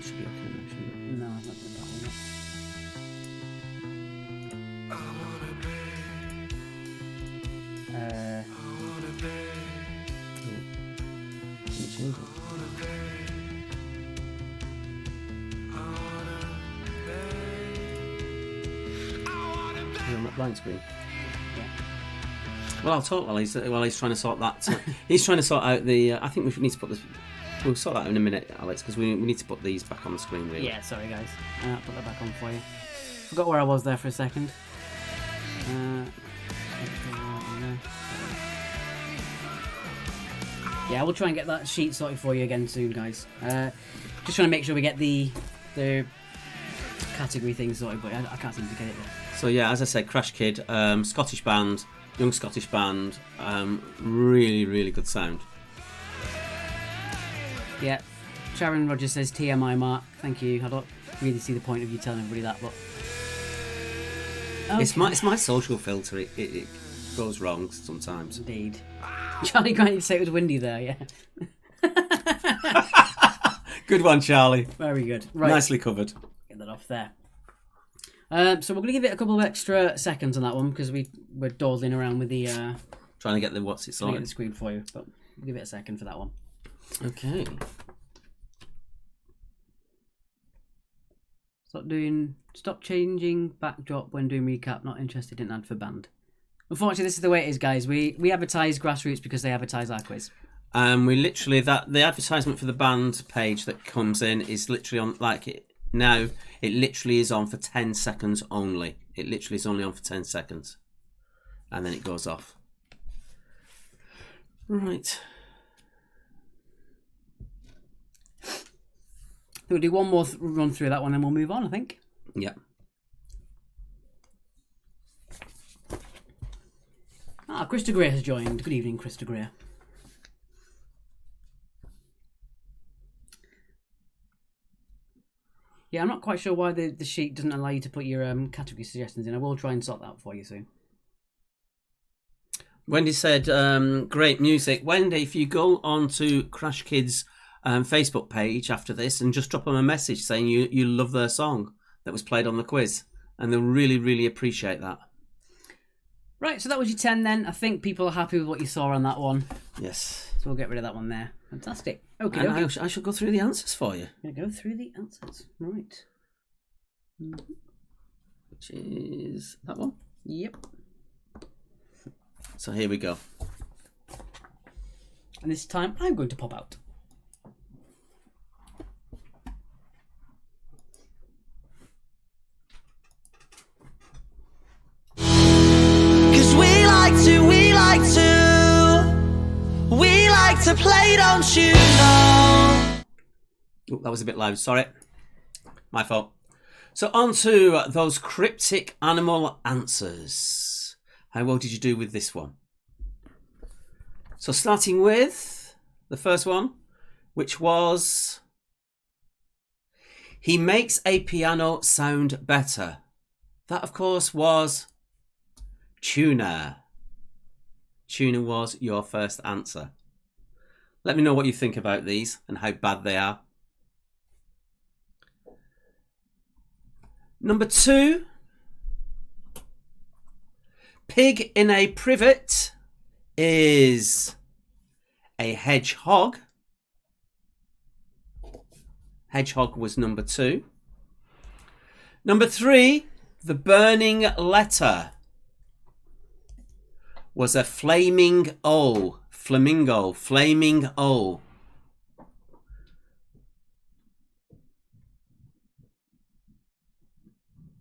should be okay, shouldn't it? No, I've not done that one yet. Can you change it? You're on that blind screen. Yeah. Well, I'll talk while he's trying to sort that. He's trying to sort out the. I think we need to put this. We'll sort that out in a minute, Alex, because we need to put these back on the screen. Really. Yeah, sorry guys. I'll put that back on for you. Forgot where I was there for a second. Yeah, we'll try and get that sheet sorted for you again soon, guys. Just trying to make sure we get the category thing sorted, but I can't seem to get it there. So yeah, as I said, Crash Kid, Scottish band, young Scottish band, really, really good sound. Yeah, Sharon Rogers says TMI, Mark. Thank you. I don't really see the point of you telling everybody that, but okay. It's my social filter. It goes wrong sometimes. Indeed. Charlie Grant say it was windy there. Yeah. Good one, Charlie. Very good. Right. Nicely covered. Get that off there. So we're going to give it a couple of extra seconds on that one because we're dawdling around with the Trying to get the what's it trying to get on. the screen for you, but we'll give it a second for that one. Okay. Stop changing backdrop when doing recap. Not interested in ad for band. Unfortunately, this is the way it is, guys. We advertise Grassroots because they advertise our quiz. We literally the advertisement for the band page that comes in is literally on now. It literally is on for 10 seconds only. It literally is only on for 10 seconds, and then it goes off. Right. We'll do one more run through that one, and we'll move on. I think. Yeah. Krista Gray has joined. Good evening, Krista Gray. Yeah, I'm not quite sure why the sheet doesn't allow you to put your category suggestions in. I will try and sort that out for you soon. Wendy said, great music. Wendy, if you go on to Crash Kids' Facebook page after this and just drop them a message saying you love their song that was played on the quiz, and they'll really, really appreciate that. Right, so that was your 10 then. I think people are happy with what you saw on that one. Yes. So we'll get rid of that one there. Fantastic. Okay, And okay. I shall go through the answers for you. I'm going to go through the answers. Right. Which is that one. Yep. So here we go. And this time I'm going to pop out. We like to play, don't you know? Oh, that was a bit loud. Sorry. My fault. So on to those cryptic animal answers. How well did you do with this one? So starting with the first one, which was... He makes a piano sound better. That, of course, was Tuna. Tuna was your first answer. Let me know what you think about these and how bad they are. Number 2. Pig in a privet is a hedgehog. Hedgehog was number 2. Number 3. The burning letter was a flaming O. Flamingo. Flaming O.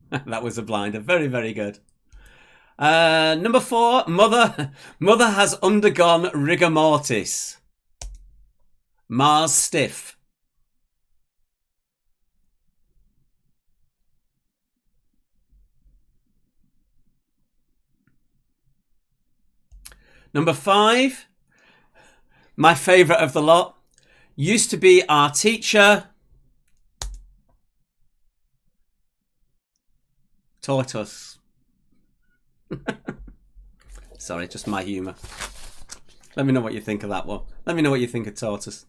That was a blinder. Very, very good. Number 4. Mother has undergone rigor mortis. Mars stiff. Number 5, my favourite of the lot, used to be our teacher, Tortoise. Sorry, just my humour. Let me know what you think of that one. Let me know what you think of Tortoise.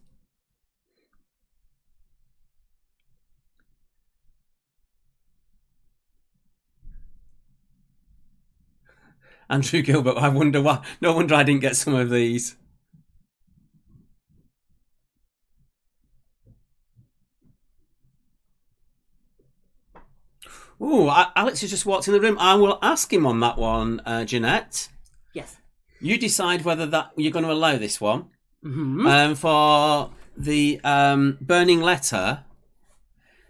Andrew Gilbert, I wonder why. No wonder I didn't get some of these. Ooh, Alex has just walked in the room. I will ask him on that one, Jeanette. Yes. You decide whether that you're going to allow this one. Mm-hmm. For the burning letter,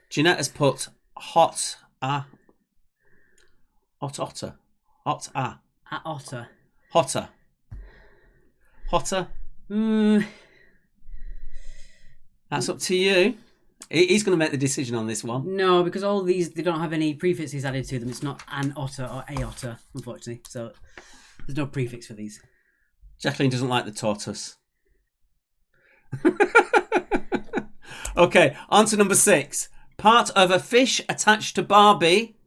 Jeanette has put hot otter. At Otter. Hotter. That's up to you. He's going to make the decision on this one. No, because all these, they don't have any prefixes added to them. It's not an otter or a otter, unfortunately. So there's no prefix for these. Jacqueline doesn't like the tortoise. Okay, on to number 6. Part of a fish attached to Barbie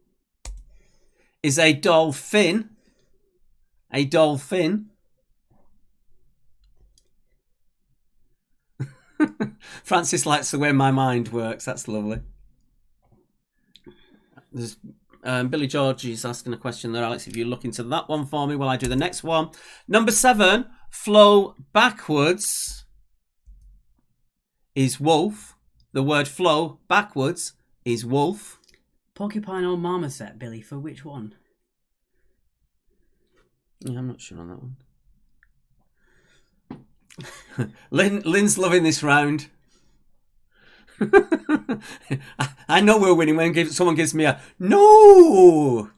is a dolphin. A dolphin. Francis likes the way my mind works. That's lovely. There's Billy George is asking a question there, Alex. If you look into that one for me while I do the next one. Number 7, flow backwards is wolf. The word flow backwards is wolf. Porcupine or marmoset, Billy, for which one? Yeah, I'm not sure on that one. Lynn's loving this round. I know we're winning when someone gives me a no.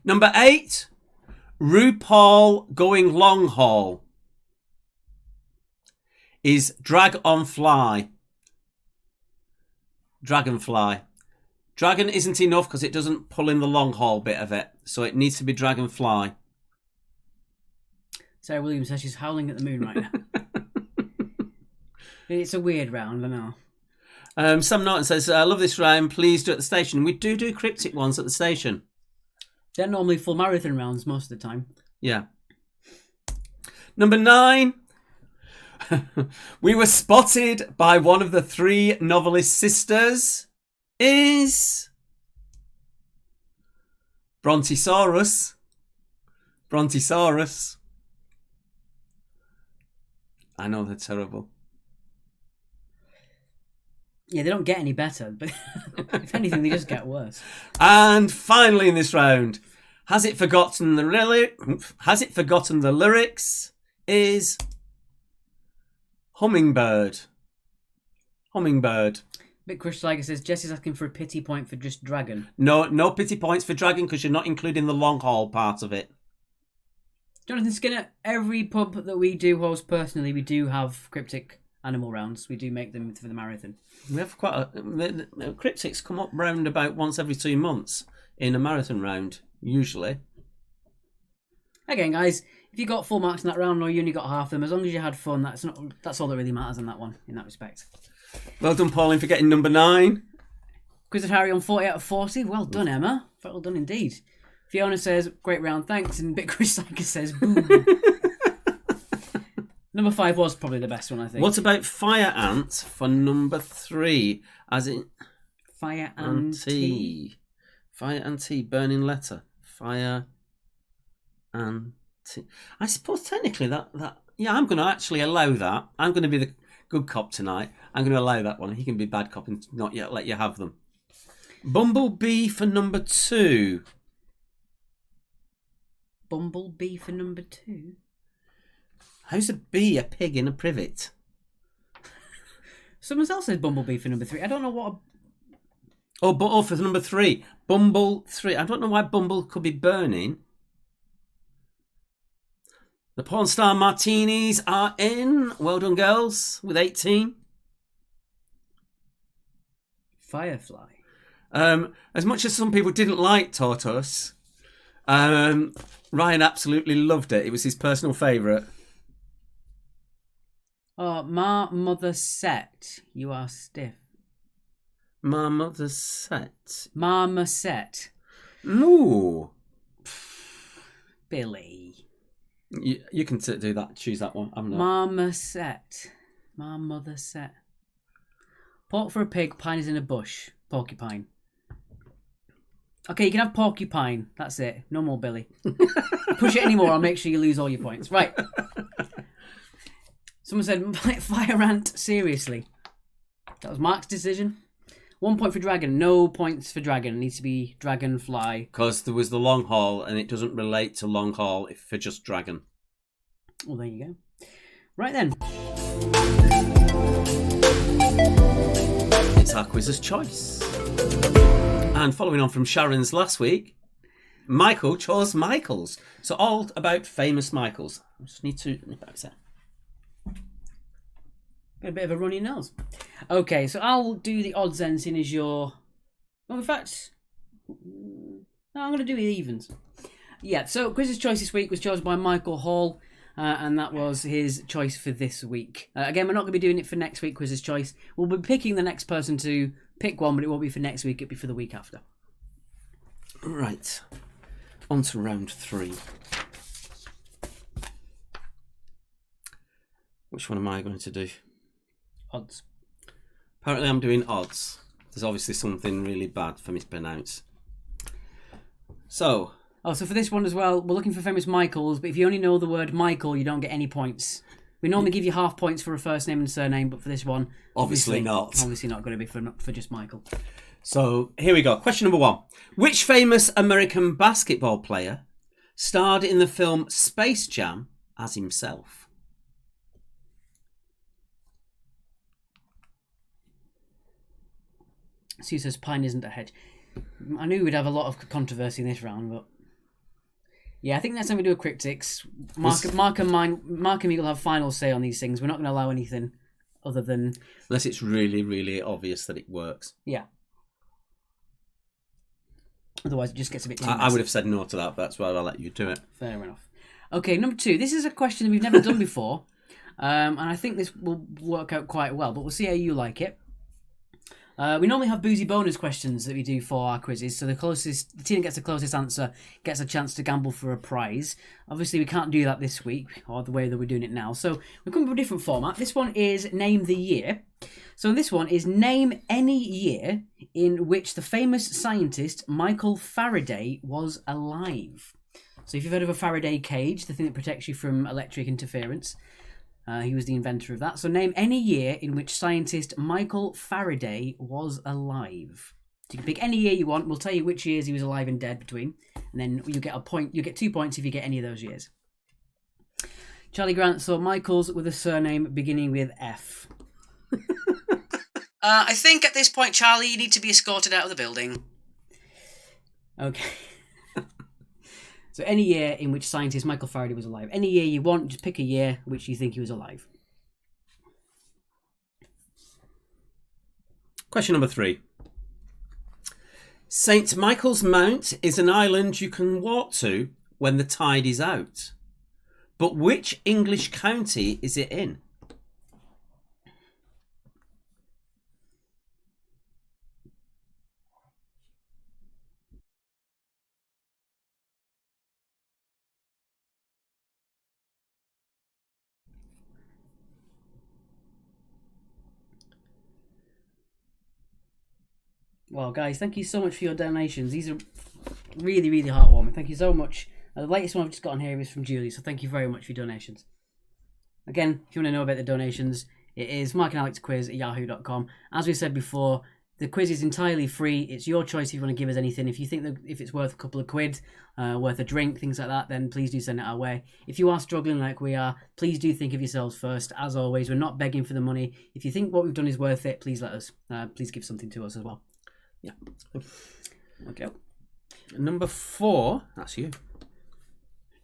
Number 8, RuPaul going long haul is dragonfly. Dragonfly. Dragon isn't enough because it doesn't pull in the long haul bit of it, so it needs to be dragonfly. Sarah Williams says she's howling at the moon right now. It's a weird round, I know. Sam Norton says, I love this round. Please do it at the station. We do cryptic ones at the station. They're normally full marathon rounds most of the time. Yeah. Number 9. We were spotted by one of the 3 novelist sisters is Brontosaurus. Brontosaurus. I know they're terrible. Yeah, they don't get any better, but if anything, they just get worse. And finally in this round, has it forgotten the lyrics is hummingbird. Hummingbird. Big Crush Tiger says Jesse's asking for a pity point for just dragon. No pity points for dragon because you're not including the long haul part of it. Jonathan Skinner, every pub that we do host personally, we do have cryptic animal rounds. We do make them for the marathon. We have quite a... Cryptics come up round about once every 2 months in a marathon round, usually. Again, guys, if you got full marks in that round or you only got half them, as long as you had fun, that's all that really matters in that one, in that respect. Well done, Pauline, for getting number 9. Quiz at Harry on 40 out of 40. Well done, Emma. Well done indeed. Fiona says, great round, thanks. And Big Chris Tiger says, boom. Number 5 was probably the best one, I think. What about Fire Ant for number 3? As in... Fire and Tea. Fire and Tea, burning letter. Fire and Tea. I suppose technically that... Yeah, I'm going to actually allow that. I'm going to be the good cop tonight. I'm going to allow that one. He can be bad cop and not yet let you have them. Bumblebee for number 2. Bumblebee for number 2? How's a bee a pig in a privet? Someone else says Bumblebee for number 3. I don't know what... Oh, for number 3. Bumble 3. I don't know why Bumble could be burning. The Porn Star Martinis are in. Well done, girls, with 18. Firefly. As much as some people didn't like Tortoise, Ryan absolutely loved it. It was his personal favourite. Oh, Ma Mother Set. You are stiff. My mother's set. Mama Set. No. Billy. You can do that. Choose that one. I'm not. Mama Set. My mother set. Pork for a pig, pine is in a bush. Porcupine. Okay, you can have porcupine. That's it. No more Billy. Push it anymore, I'll make sure you lose all your points. Right. Someone said, Fire Ant, seriously. That was Mark's decision. 1 point for dragon. No points for dragon. It needs to be dragonfly. Because there was the long haul, and it doesn't relate to long haul for just dragon. Well, there you go. Right then. It's our quiz's choice. And following on from Sharon's last week, Michael chose Michaels. So all about famous Michaels. I just need to nip out there. A bit of a runny nose. Okay, so I'll do the odds then, seeing as you're... Well, in fact... No, I'm going to do the evens. Yeah, so Quiz's choice this week was chosen by Michael Hall, and that was his choice for this week. Again, we're not going to be doing it for next week, Quiz's choice. We'll be picking the next person to pick one, but it won't be for next week, it'll be for the week after. Right. On to round 3. Which one am I going to do? Odds. Apparently I'm doing odds. There's obviously something really bad for mispronounced. So. Oh, so for this one as well, we're looking for famous Michaels, but if you only know the word Michael, you don't get any points. We normally give you half points for a first name and surname, but for this one, obviously not. Obviously not going to be for just Michael. So here we go. Question number 1. Which famous American basketball player starred in the film Space Jam as himself? Sue says pine isn't a hedge. I knew we'd have a lot of controversy in this round, but yeah, I think that's something to do with cryptics. Mark and me will have final say on these things. We're not going to allow anything other than unless it's really, really obvious that it works. Yeah. Otherwise, it just gets a bit. I would have said no to that, but that's why I'll let you do it. Fair enough. Okay, number 2. This is a question that we've never done before, and I think this will work out quite well. But we'll see how you like it. We normally have boozy bonus questions that we do for our quizzes, so the team that gets the closest answer gets a chance to gamble for a prize. Obviously, we can't do that this week, or the way that we're doing it now, so we're coming with a different format. This one is Name the Year. So this one is name any year in which the famous scientist Michael Faraday was alive. So if you've heard of a Faraday cage, the thing that protects you from electric interference, he was the inventor of that. So name any year in which scientist Michael Faraday was alive. So you can pick any year you want. We'll tell you which years he was alive and dead between. And then you get a point. You get 2 points if you get any of those years. Charlie Grant, so Michael's with a surname beginning with F. I think at this point, Charlie, you need to be escorted out of the building. Okay. So any year in which scientist Michael Faraday was alive. Any year you want, just pick a year which you think he was alive. Question number 3. St. Michael's Mount is an island you can walk to when the tide is out. But which English county is it in? Well, guys, thank you so much for your donations. These are really, really heartwarming. Thank you so much. The latest one I've just got on here is from Julie, so thank you very much for your donations. Again, if you want to know about the donations, it is markandalexquiz@yahoo.com. As we said before, the quiz is entirely free. It's your choice if you want to give us anything. If you think that if it's worth a couple of quid, worth a drink, things like that, then please do send it our way. If you are struggling like we are, please do think of yourselves first. As always, we're not begging for the money. If you think what we've done is worth it, please let us. Please give something to us as well. Yeah. Okay. Number 4. That's you.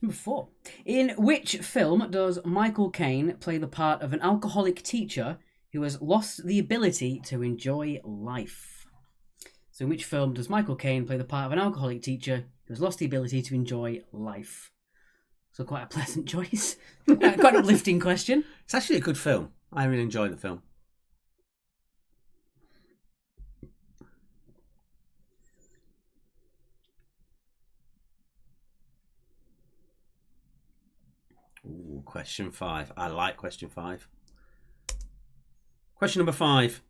Number 4. In which film does Michael Caine play the part of an alcoholic teacher who has lost the ability to enjoy life? So in which film does Michael Caine play the part of an alcoholic teacher who has lost the ability to enjoy life? So quite a pleasant choice. Quite an uplifting question. It's actually a good film. I really enjoyed the film. Ooh, question 5. I like question 5. Question number 5.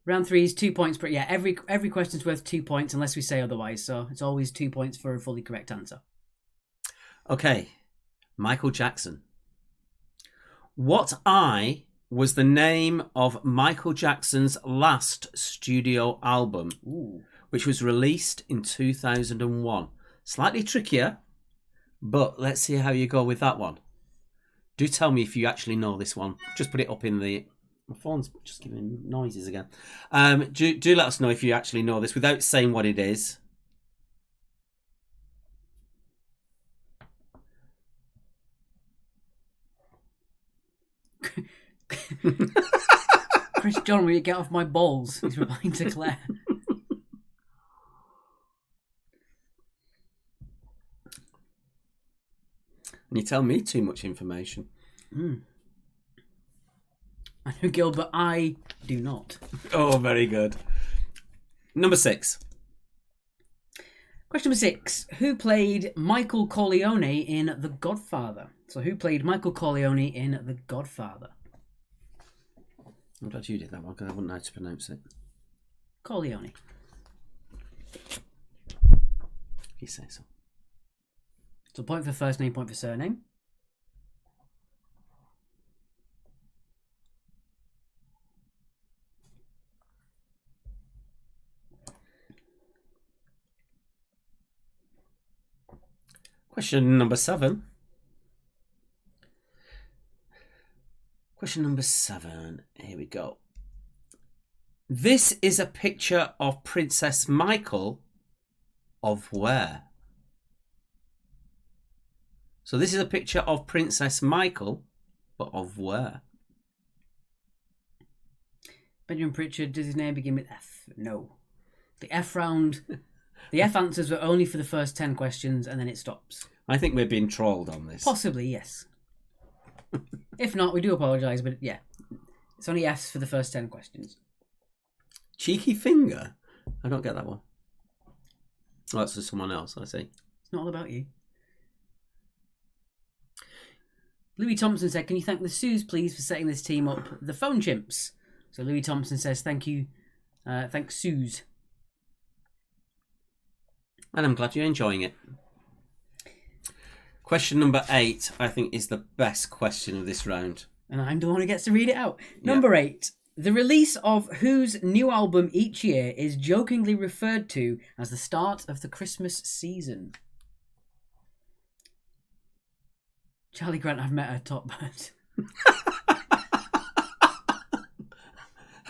Round 3 is 2 points, but yeah, every question's worth 2 points unless we say otherwise. So it's always 2 points for a fully correct answer. Okay, Michael Jackson. What eye was the name of Michael Jackson's last studio album, which was released in 2001? Slightly trickier, but let's see how you go with that one. Do tell me if you actually know this one. Just put it up in the... My phone's just giving noises again. Do let us know if you actually know this without saying what it is. Chris John, will you get off my balls? He's replying to Claire. And you tell me too much information. I know, Gil, but I do not. Oh, very good. Number 6. Question number 6. Who played Michael Corleone in The Godfather? So who played Michael Corleone in The Godfather? I'm glad you did that one because I wouldn't know how to pronounce it. Corleone. If you say so. So point for first name, point for surname. Question number 7. Question number 7. Here we go. This is a picture of Princess Michael of where? So this is a picture of Princess Michael, but of where? Benjamin Pritchard, does his name begin with F? No. The F round, the F answers were only for the first 10 questions and then it stops. I think we're being trolled on this. Possibly, yes. If not, we do apologise, but yeah. It's only F's for the first 10 questions. Cheeky finger? I don't get that one. Oh, that's for someone else, I see. It's not all about you. Louis Thompson said, can you thank the Sues, please, for setting this team up? The Phone Chimps. So Louis Thompson says, thank you. Thanks, Sues. And I'm glad you're enjoying it. Question number 8, I think, is the best question of this round. And I'm the one who gets to read it out. Number 8. The release of whose new album each year is jokingly referred to as the start of the Christmas season? Charlie Grant, I've met her top bird.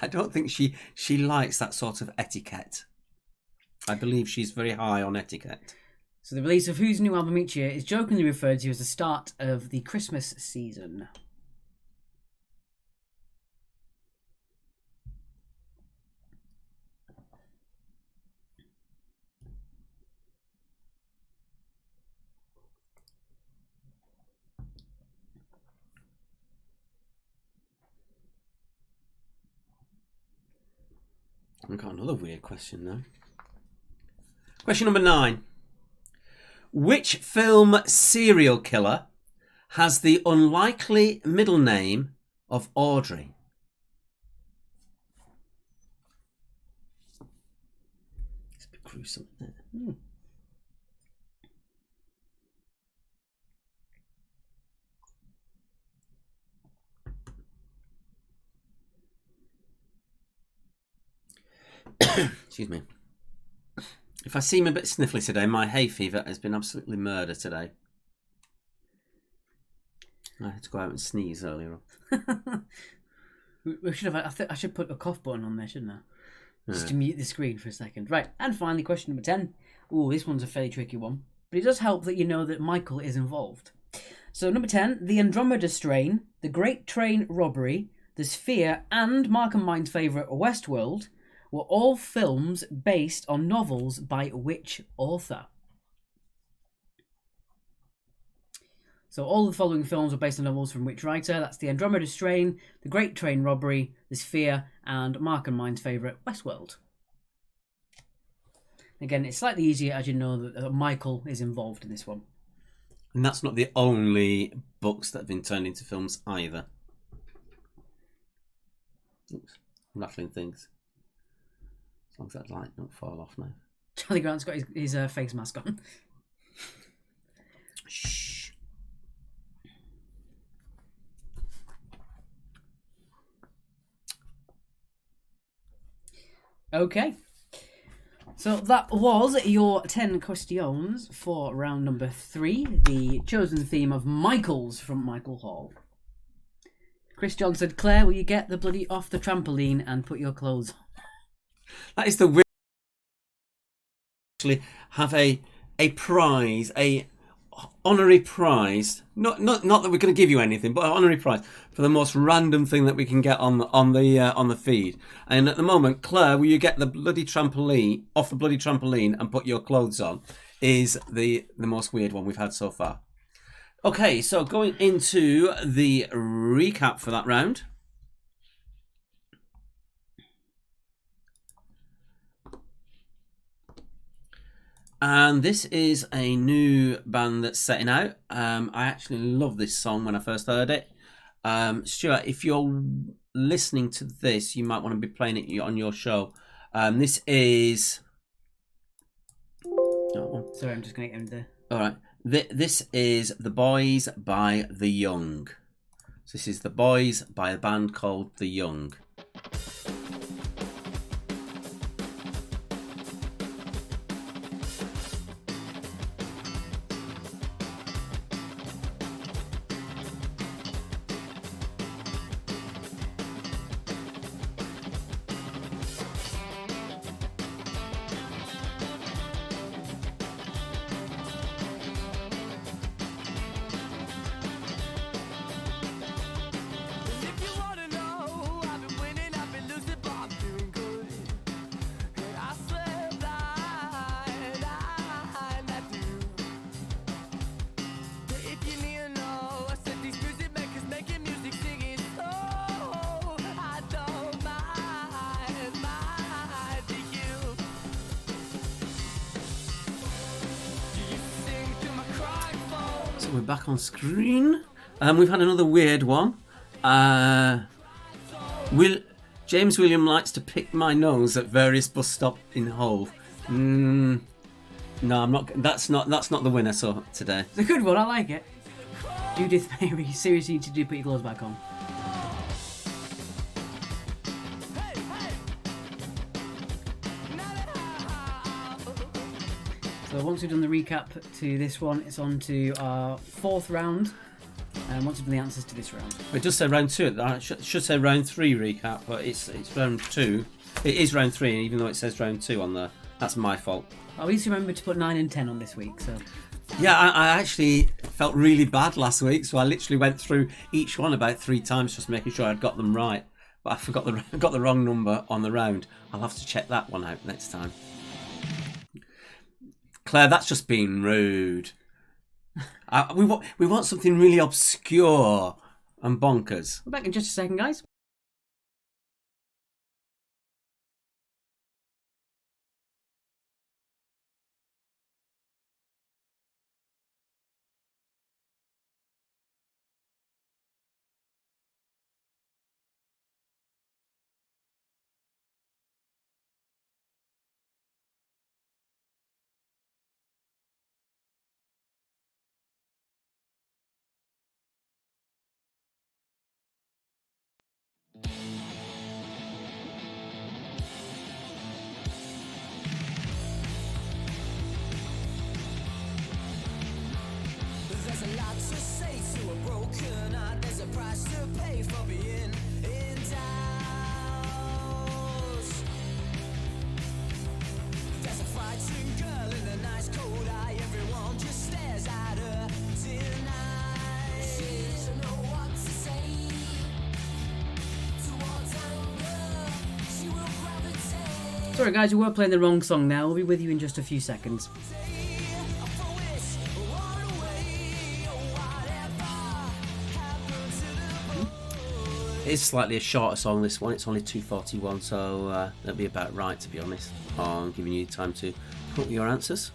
I don't think she likes that sort of etiquette. I believe she's very high on etiquette. So the release of whose new album each year is jokingly referred to as the start of the Christmas season. I've got another weird question now. Question number 9. Which film serial killer has the unlikely middle name of Audrey? It's a bit gruesome, isn't it? Excuse me. If I seem a bit sniffly today, my hay fever has been absolutely murder today. I had to go out and sneeze earlier on. We should have. I should put a cough button on there, shouldn't I? Just to mute the screen for a second. Right, and finally, question number 10. Oh, this one's a fairly tricky one, but it does help that you know that Michael is involved. So number 10, the Andromeda Strain, the Great Train Robbery, the Sphere, and Mark and mine's favourite Westworld were all films based on novels by which author? So all the following films are based on novels from which writer? That's the Andromeda Strain, the Great Train Robbery, the Sphere, and Mark and mine's favourite Westworld. Again, it's slightly easier as you know that Michael is involved in this one. And that's not the only books that have been turned into films either. Oops, I'm rattling things. As long as that light don't fall off now. Charlie Grant's got his face mask on. Shh. Okay. So that was your 10 questions for round number 3, the chosen theme of Michaels from Michael Hall. Chris John said, Claire, will you get the bloody off the trampoline and put your clothes on? That is the weird. Actually, have a prize, a honorary prize. Not that we're going to give you anything, but an honorary prize for the most random thing that we can get on the feed. And at the moment, Claire, will you get the bloody trampoline off the bloody trampoline and put your clothes on? Is the most weird one we've had so far. Okay, so going into the recap for that round. And this is a new band that's setting out. I actually love this song when I first heard it. Stuart, if you're listening to this, you might want to be playing it on your show. This is. Oh. Sorry, I'm just going to get him there. All right. This is The Boys by The Young. So this is The Boys by a band called The Young. If you wanna know, I've been winning, I've been losing, but I'm doing good. And I swear blind, I do. But if you need to know, I said these music makers making music, singing so I don't mind to you. Do you sing through my crying phone? So we're back on screen. We've had another weird one. James William likes to pick my nose at various bus stops in Hull. No, I'm not. That's not the winner. So today. It's a good one, I like it. Judith Mary, seriously, did you put your clothes back on? Hey, hey. So once we've done the recap to this one, it's on to our fourth round. And once we've done the answers to this round. It does say round 2. I should say round 3 recap, but it's round 2. It is round 3, even though it says round 2 on there. That's my fault. At least remember to put 9 and 10 on this week. So Yeah, I actually felt really bad last week, so I literally went through each one about 3 times, just making sure I'd got them right. But I got the wrong number on the round. I'll have to check that one out next time. Claire, that's just being rude. We want something really obscure and bonkers. we're back in just a second, guys. There's a lot to say to a broken heart. There's a price to pay for being in doubt. There's a fighting girl in a nice cold eye. Everyone just stares at her tonight. She doesn't know what to say. Towards anger, she will gravitate. Sorry, guys, we were playing the wrong song now. We'll be with you in just a few seconds. It is slightly a shorter song, this one. It's only 2:41, so that'll be about right, to be honest, on giving you time to put your answers.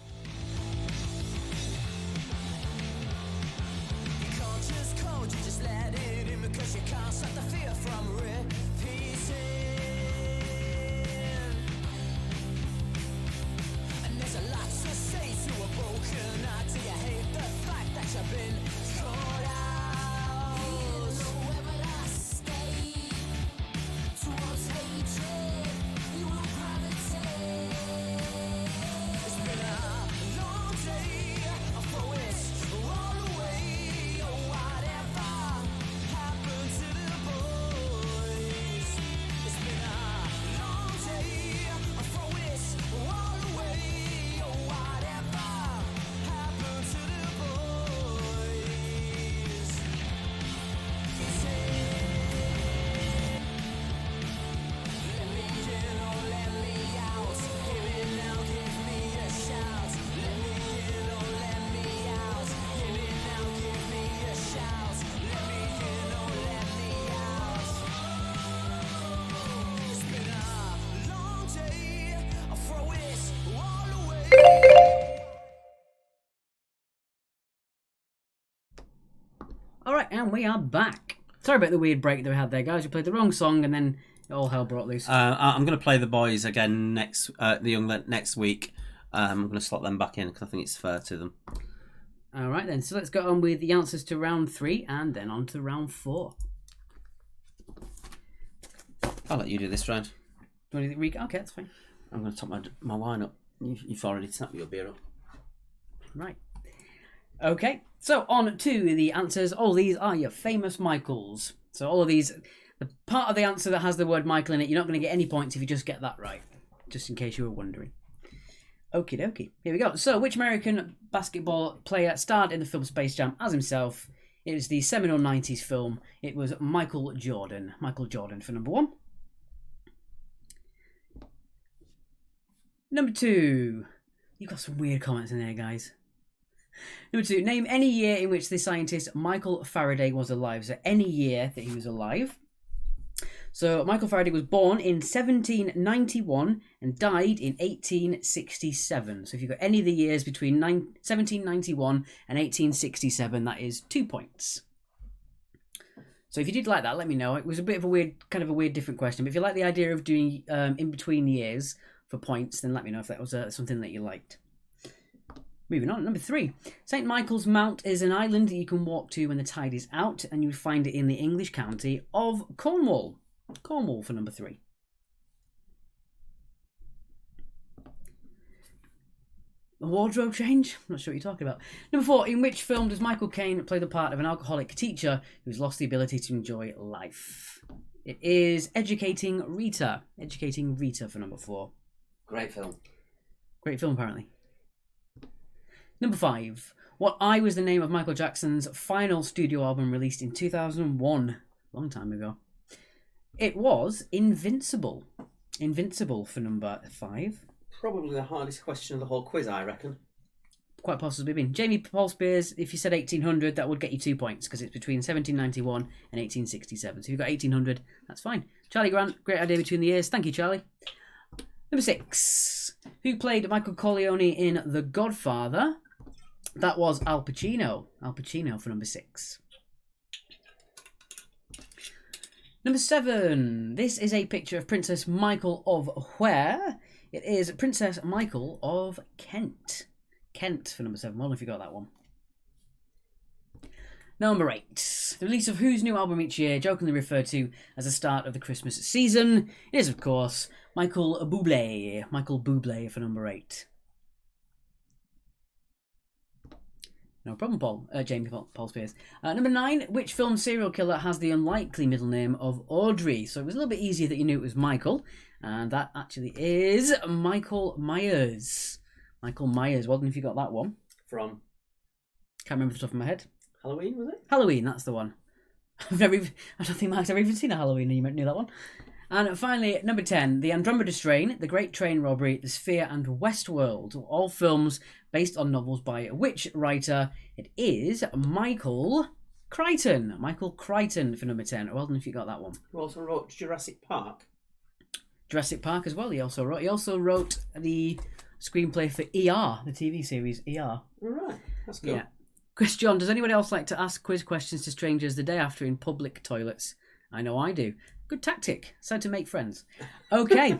Alright, and we are back. Sorry about the weird break that we had there, guys. We played the wrong song and then all hell broke loose. I'm going to play the boys again next week. I'm going to slot them back in because I think it's fair to them. All right, then. So let's go on with the answers to round 3 and then on to round 4. I'll let you do this round. Do you want to okay, that's fine. I'm going to top my wine up. You've already tapped your beer up. Right. Okay, so on to the answers. All these are your famous Michaels. So all of these, the part of the answer that has the word Michael in it, you're not going to get any points if you just get that right. Just in case you were wondering. Okie dokie. Here we go. So, which American basketball player starred in the film Space Jam as himself? It was the seminal 90s film. It was Michael Jordan. Michael Jordan for number 1. Number 2. You've got some weird comments in there, guys. Number 2. Name any year in which the scientist Michael Faraday was alive. So, any year that he was alive. So, Michael Faraday was born in 1791 and died in 1867. So, if you've got any of the years between 1791 and 1867, that is 2 points. So, if you did like that, let me know. It was a bit of a weird, different question. But if you like the idea of doing in between years for points, then let me know if that was something that you liked. Moving on, number 3. St. Michael's Mount is an island that you can walk to when the tide is out, and you would find it in the English county of Cornwall. Cornwall for number 3. A wardrobe change? I'm not sure what you're talking about. Number 4. In which film does Michael Caine play the part of an alcoholic teacher who's lost the ability to enjoy life? It is Educating Rita. Educating Rita for number 4. Great film. Great film, apparently. Number 5. What Eye was the name of Michael Jackson's final studio album released in 2001? Long time ago. It was Invincible. Invincible for number 5. Probably the hardest question of the whole quiz, I reckon. Quite possibly been. Jamie Paul Spears, if you said 1800, that would get you 2 points because it's between 1791 and 1867. So if you've got 1800, that's fine. Charlie Grant, great idea between the years. Thank you, Charlie. Number 6. Who played Michael Corleone in The Godfather? That was Al Pacino. Al Pacino for number 6. Number 7. This is a picture of Princess Michael of where? It is Princess Michael of Kent. Kent for number 7. Well, if you got that one. Number 8. The release of whose new album each year, jokingly referred to as the start of the Christmas season, is, of course, Michael Bublé. Michael Bublé for number 8. No problem, Jamie Paul Spears. Number 9, which film serial killer has the unlikely middle name of Audrey? So it was a little bit easier that you knew it was Michael. And that actually is Michael Myers. Michael Myers. Well done if you got that one. From? Can't remember off the top of my head. Halloween, was it? Halloween, that's the one. I don't think Mark's ever even seen a Halloween, and you knew that one. And finally, number 10, The Andromeda Strain, The Great Train Robbery, The Sphere, and Westworld. All films based on novels by which writer? It is Michael Crichton. Michael Crichton for number 10. Well done if you got that one. Who also wrote Jurassic Park? Jurassic Park as well. He also wrote the screenplay for ER, the TV series ER. All right, that's good. Yeah. Chris John, does anybody else like to ask quiz questions to strangers the day after in public toilets? I know I do. Good tactic. It's how to make friends. Okay.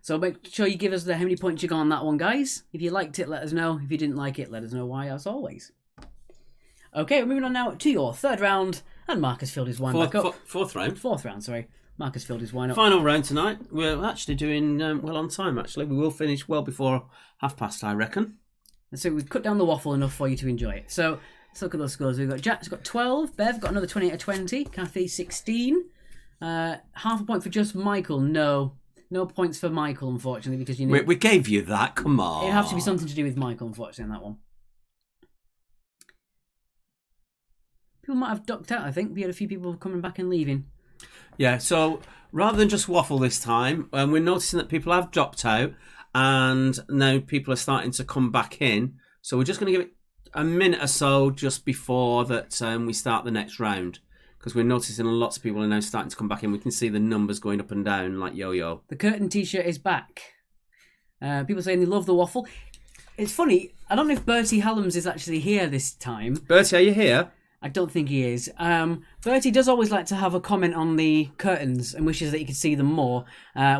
So make sure you give us how many points you got on that one, guys. If you liked it, let us know. If you didn't like it, let us know why, as always. Okay, we're moving on now to your third round. And Marcus filled his wine back up. Fourth round. Fourth round, sorry. Marcus filled his wine up. Final round tonight. We're actually doing well on time, actually. We will finish well before past, I reckon. And so we've cut down the waffle enough for you to enjoy it. So let's look at those scores. We've got Jack's got 12. Bev got another 20 out of 20. Kathy, 16. Half a point for just Michael. No points for Michael, unfortunately, because you know we gave you that. Come on. It'd have to be something to do with Michael, unfortunately, on that one. People might have ducked out, I think. We had a few people coming back and leaving. Yeah, so rather than just waffle this time, we're noticing that people have dropped out and now people are starting to come back in. So we're just going to give it a minute or so just before that we start the next round, because we're noticing lots of people are now starting to come back in. We can see the numbers going up and down like yo-yo. The curtain t-shirt is back. People saying they love the waffle. It's funny, I don't know if Bertie Hallams is actually here this time. Bertie, are you here? I don't think he is. Bertie does always like to have a comment on the curtains and wishes that you could see them more.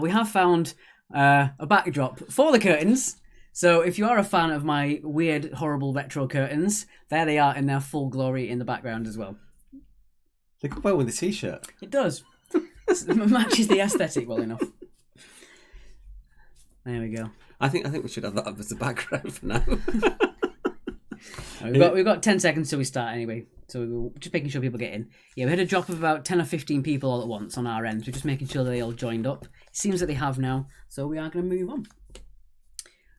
We have found a backdrop for the curtains. So if you are a fan of my weird, horrible retro curtains, there they are in their full glory in the background as well. They go well with the t-shirt. It does. It matches the aesthetic well enough. There we go. I think we should have that as the background for now. We've got 10 seconds till we start anyway. So we're just making sure people get in. Yeah, we had a drop of about 10 or 15 people all at once on our end. So we're just making sure that they all joined up. It seems that they have now. So we are going to move on.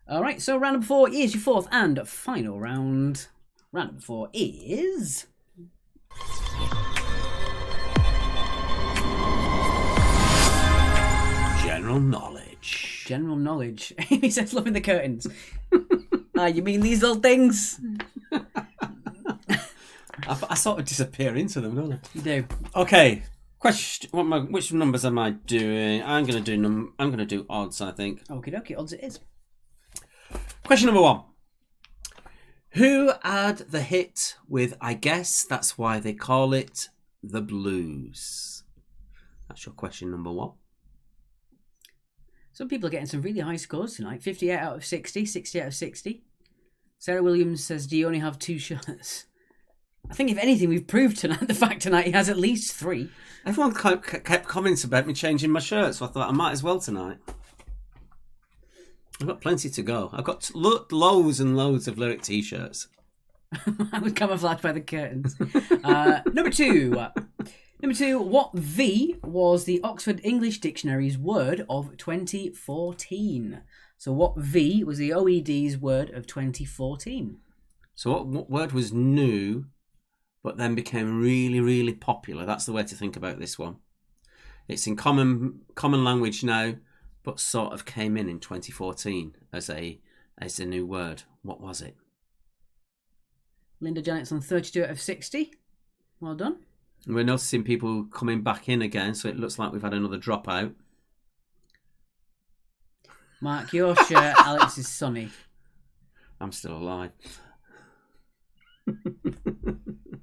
All right, so round number 4 is your fourth and final round. Round number 4 is... General knowledge. General knowledge. Amy says, loving the curtains. You mean these little things? I sort of disappear into them, don't I? You do. Okay. Question. Which numbers am I doing? I'm gonna do odds. I think. Okie dokie, odds it is. Question number 1. Who had the hit with "I guess that's why they call it the blues"? That's your question number 1. Some people are getting some really high scores tonight. 58 out of 60, 60 out of 60. Sarah Williams says, do you only have 2 shirts? I think if anything, we've proved tonight the fact tonight he has at least 3. Everyone kept comments about me changing my shirt, so I thought I might as well tonight. I've got plenty to go. I've got loads and loads of lyric t-shirts. I was camouflaged by the curtains. Number 2. Number 2, what V was the Oxford English Dictionary's word of 2014? So what V was the OED's word of 2014? So what word was new, but then became really, really popular? That's the way to think about this one. It's in common language now, but sort of came in 2014 as a new word. What was it? Linda Janet's on 32 out of 60. Well done. We're noticing people coming back in again, so it looks like we've had another dropout. Mark, your shirt, Alex is sunny. I'm still alive.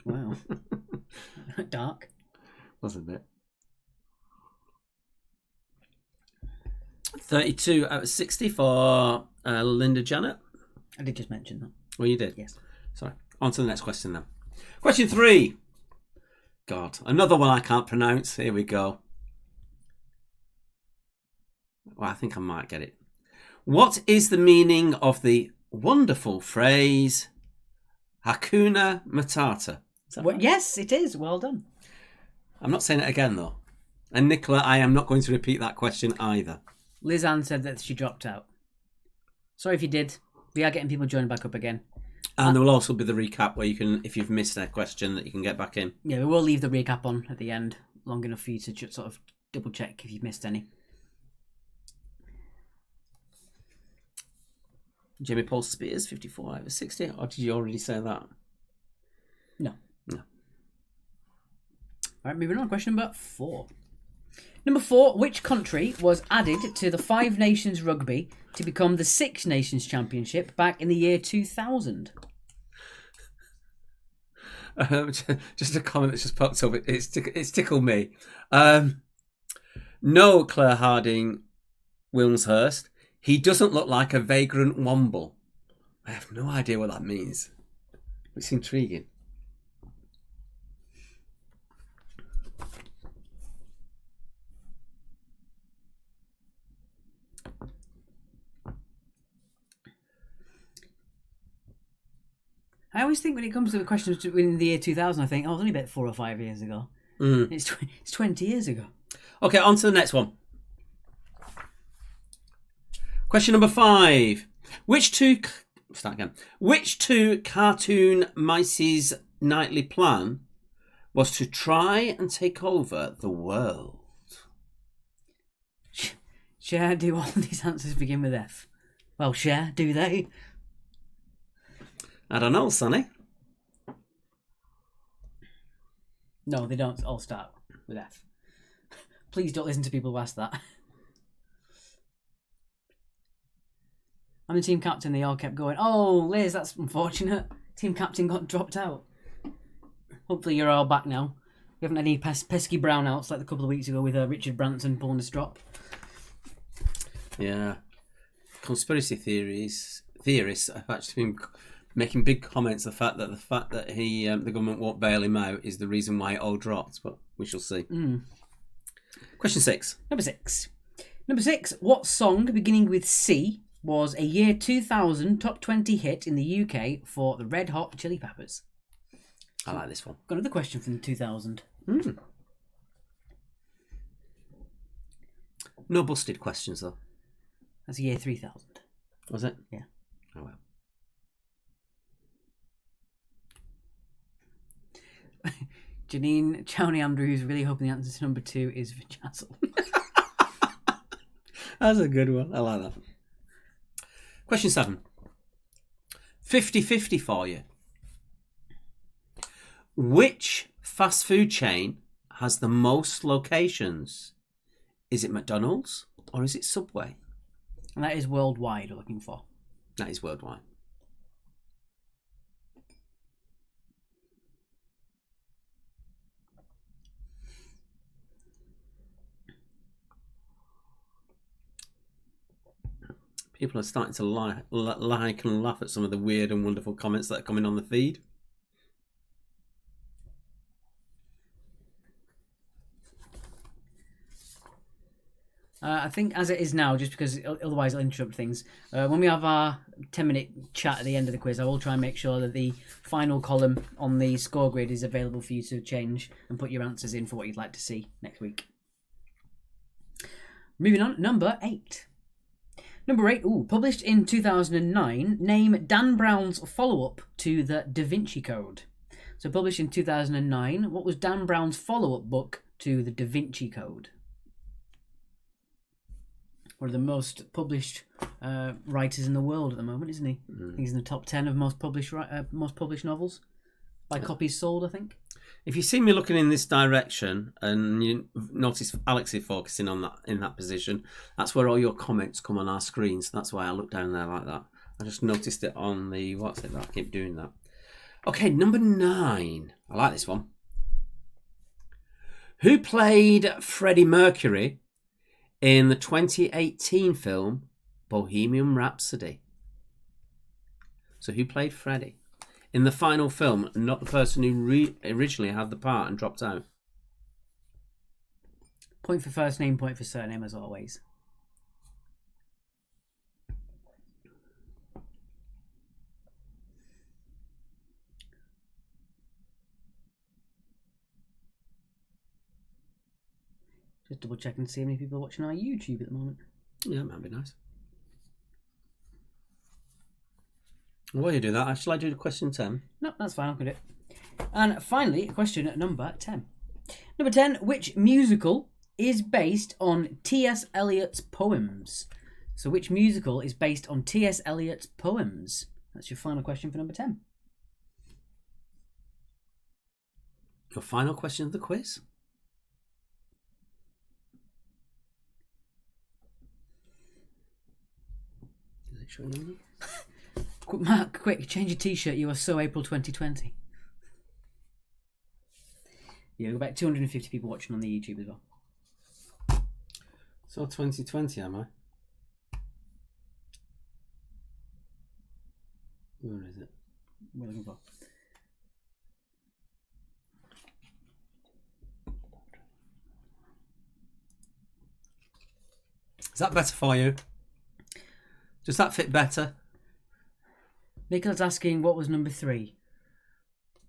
Wow. Dark. Wasn't it? 32 out of 60 for Linda Janet. I did just mention that. Well, you did? Yes. Sorry. On to the next question now. Question 3. God, another one I can't pronounce. Here we go. Well, I think I might get it. What is the meaning of the wonderful phrase Hakuna Matata? Well, yes, it is. Well done. I'm not saying it again, though. And Nicola, I am not going to repeat that question either. Liz Ann said that she dropped out. Sorry if you did. We are getting people joining back up again. And there will also be the recap where you can, if you've missed a question, that you can get back in. Yeah, we will leave the recap on at the end, long enough for you to just sort of double check if you've missed any. Jamie Paul Spears, 54 out of 60. Or did you already say that? No. No. All right, moving on. Question number 4. Number 4, which country was added to the 5 Nations Rugby to become the 6 Nations Championship back in the year 2000? Just a comment that's just popped up. It's tickled me. No, Claire Harding Wilmshurst. He doesn't look like a vagrant womble. I have no idea what that means. It's intriguing. I always think when it comes to the questions in the year 2000, I think, oh, it was only about 4 or 5 years ago. It's 20 years ago. Okay, on to the next one. Question number 5. Which two cartoon mice's nightly plan was to try and take over the world? Cher, do all these answers begin with F? Well, Cher, do they? I don't know, Sonny. No, they don't all start with F. Please don't listen to people who ask that. I'm the team captain, they all kept going, oh, Liz, that's unfortunate. Team captain got dropped out. Hopefully you're all back now. We haven't had any pesky brownouts like a couple of weeks ago with Richard Branson pulling a strop. Yeah. Conspiracy theorists have actually been making big comments. The fact that the government won't bail him out is the reason why it all dropped, but we shall see. Question 6. Number 6. What song beginning with C was a year 2000 top 20 hit in the UK for the Red Hot Chili Peppers? I like this one. Got another question from 2000. No busted questions though. That's a year 3000. Was it? Yeah. Oh well. Janine Chowney Andrews really hoping the answer to number 2 is Vajazzle. That's a good one. I like that. Question 7. 50-50 for you. Which fast food chain has the most locations? Is it McDonald's or is it Subway? And that is worldwide we're looking for. That is worldwide. People are starting to like and laugh at some of the weird and wonderful comments that are coming on the feed. I think as it is now, just because otherwise it'll interrupt things, when we have our 10-minute chat at the end of the quiz, I will try and make sure that the final column on the score grid is available for you to change and put your answers in for what you'd like to see next week. Moving on, number 8. Number 8, published in 2009, name Dan Brown's follow-up to the Da Vinci Code. So published in 2009, what was Dan Brown's follow-up book to the Da Vinci Code? One of the most published writers in the world at the moment, isn't he? I think he's in the top 10 of most published novels by copies sold, I think. If you see me looking in this direction and you notice Alex is focusing on that in that position, that's where all your comments come on our screen. So that's why I look down there like that. I just noticed it on the I keep doing that. Okay, number 9. I like this one. Who played Freddie Mercury in the 2018 film Bohemian Rhapsody? So who played Freddie in the final film, not the person who originally had the part and dropped out? Point for first name, point for surname, as always. Just double check and see how many people are watching our YouTube at the moment. Yeah, that might be nice. While you do that, shall I do question 10? No, that's fine, I'll do it. And finally, question number 10. Number 10, which musical is based on T.S. Eliot's poems? So which musical is based on T.S. Eliot's poems? That's your final question for number 10. Your final question of the quiz? Is it showing on you? Mark, quick, change your t-shirt. You are so April 2020. Yeah, we've got about 250 people watching on the YouTube as well. So 2020, am I? Where is it? We're looking for. Is that better for you? Does that fit better? Nicola's asking what was number 3.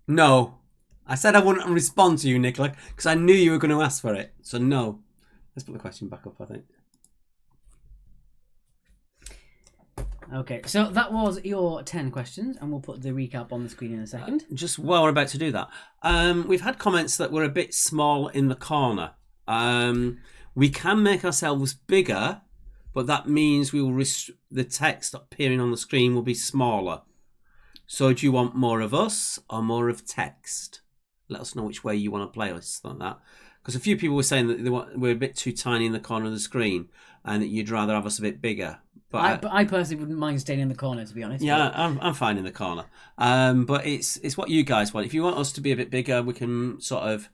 No. I said I wouldn't respond to you, Nicola, because I knew you were going to ask for it. So no. Let's put the question back up, I think. Okay, so that was your 10 questions, and we'll put the recap on the screen in a second. Just while we're about to do that, we've had comments that were a bit small in the corner. We can make ourselves bigger, but that means we will the text appearing on the screen will be smaller. So do you want more of us or more of text? Let us know which way you want to play us like that. Because a few people were saying that we're a bit too tiny in the corner of the screen and that you'd rather have us a bit bigger. But I personally wouldn't mind staying in the corner, to be honest. yeah, I'm fine in the corner. But it's what you guys want. If you want us to be a bit bigger, we can sort of,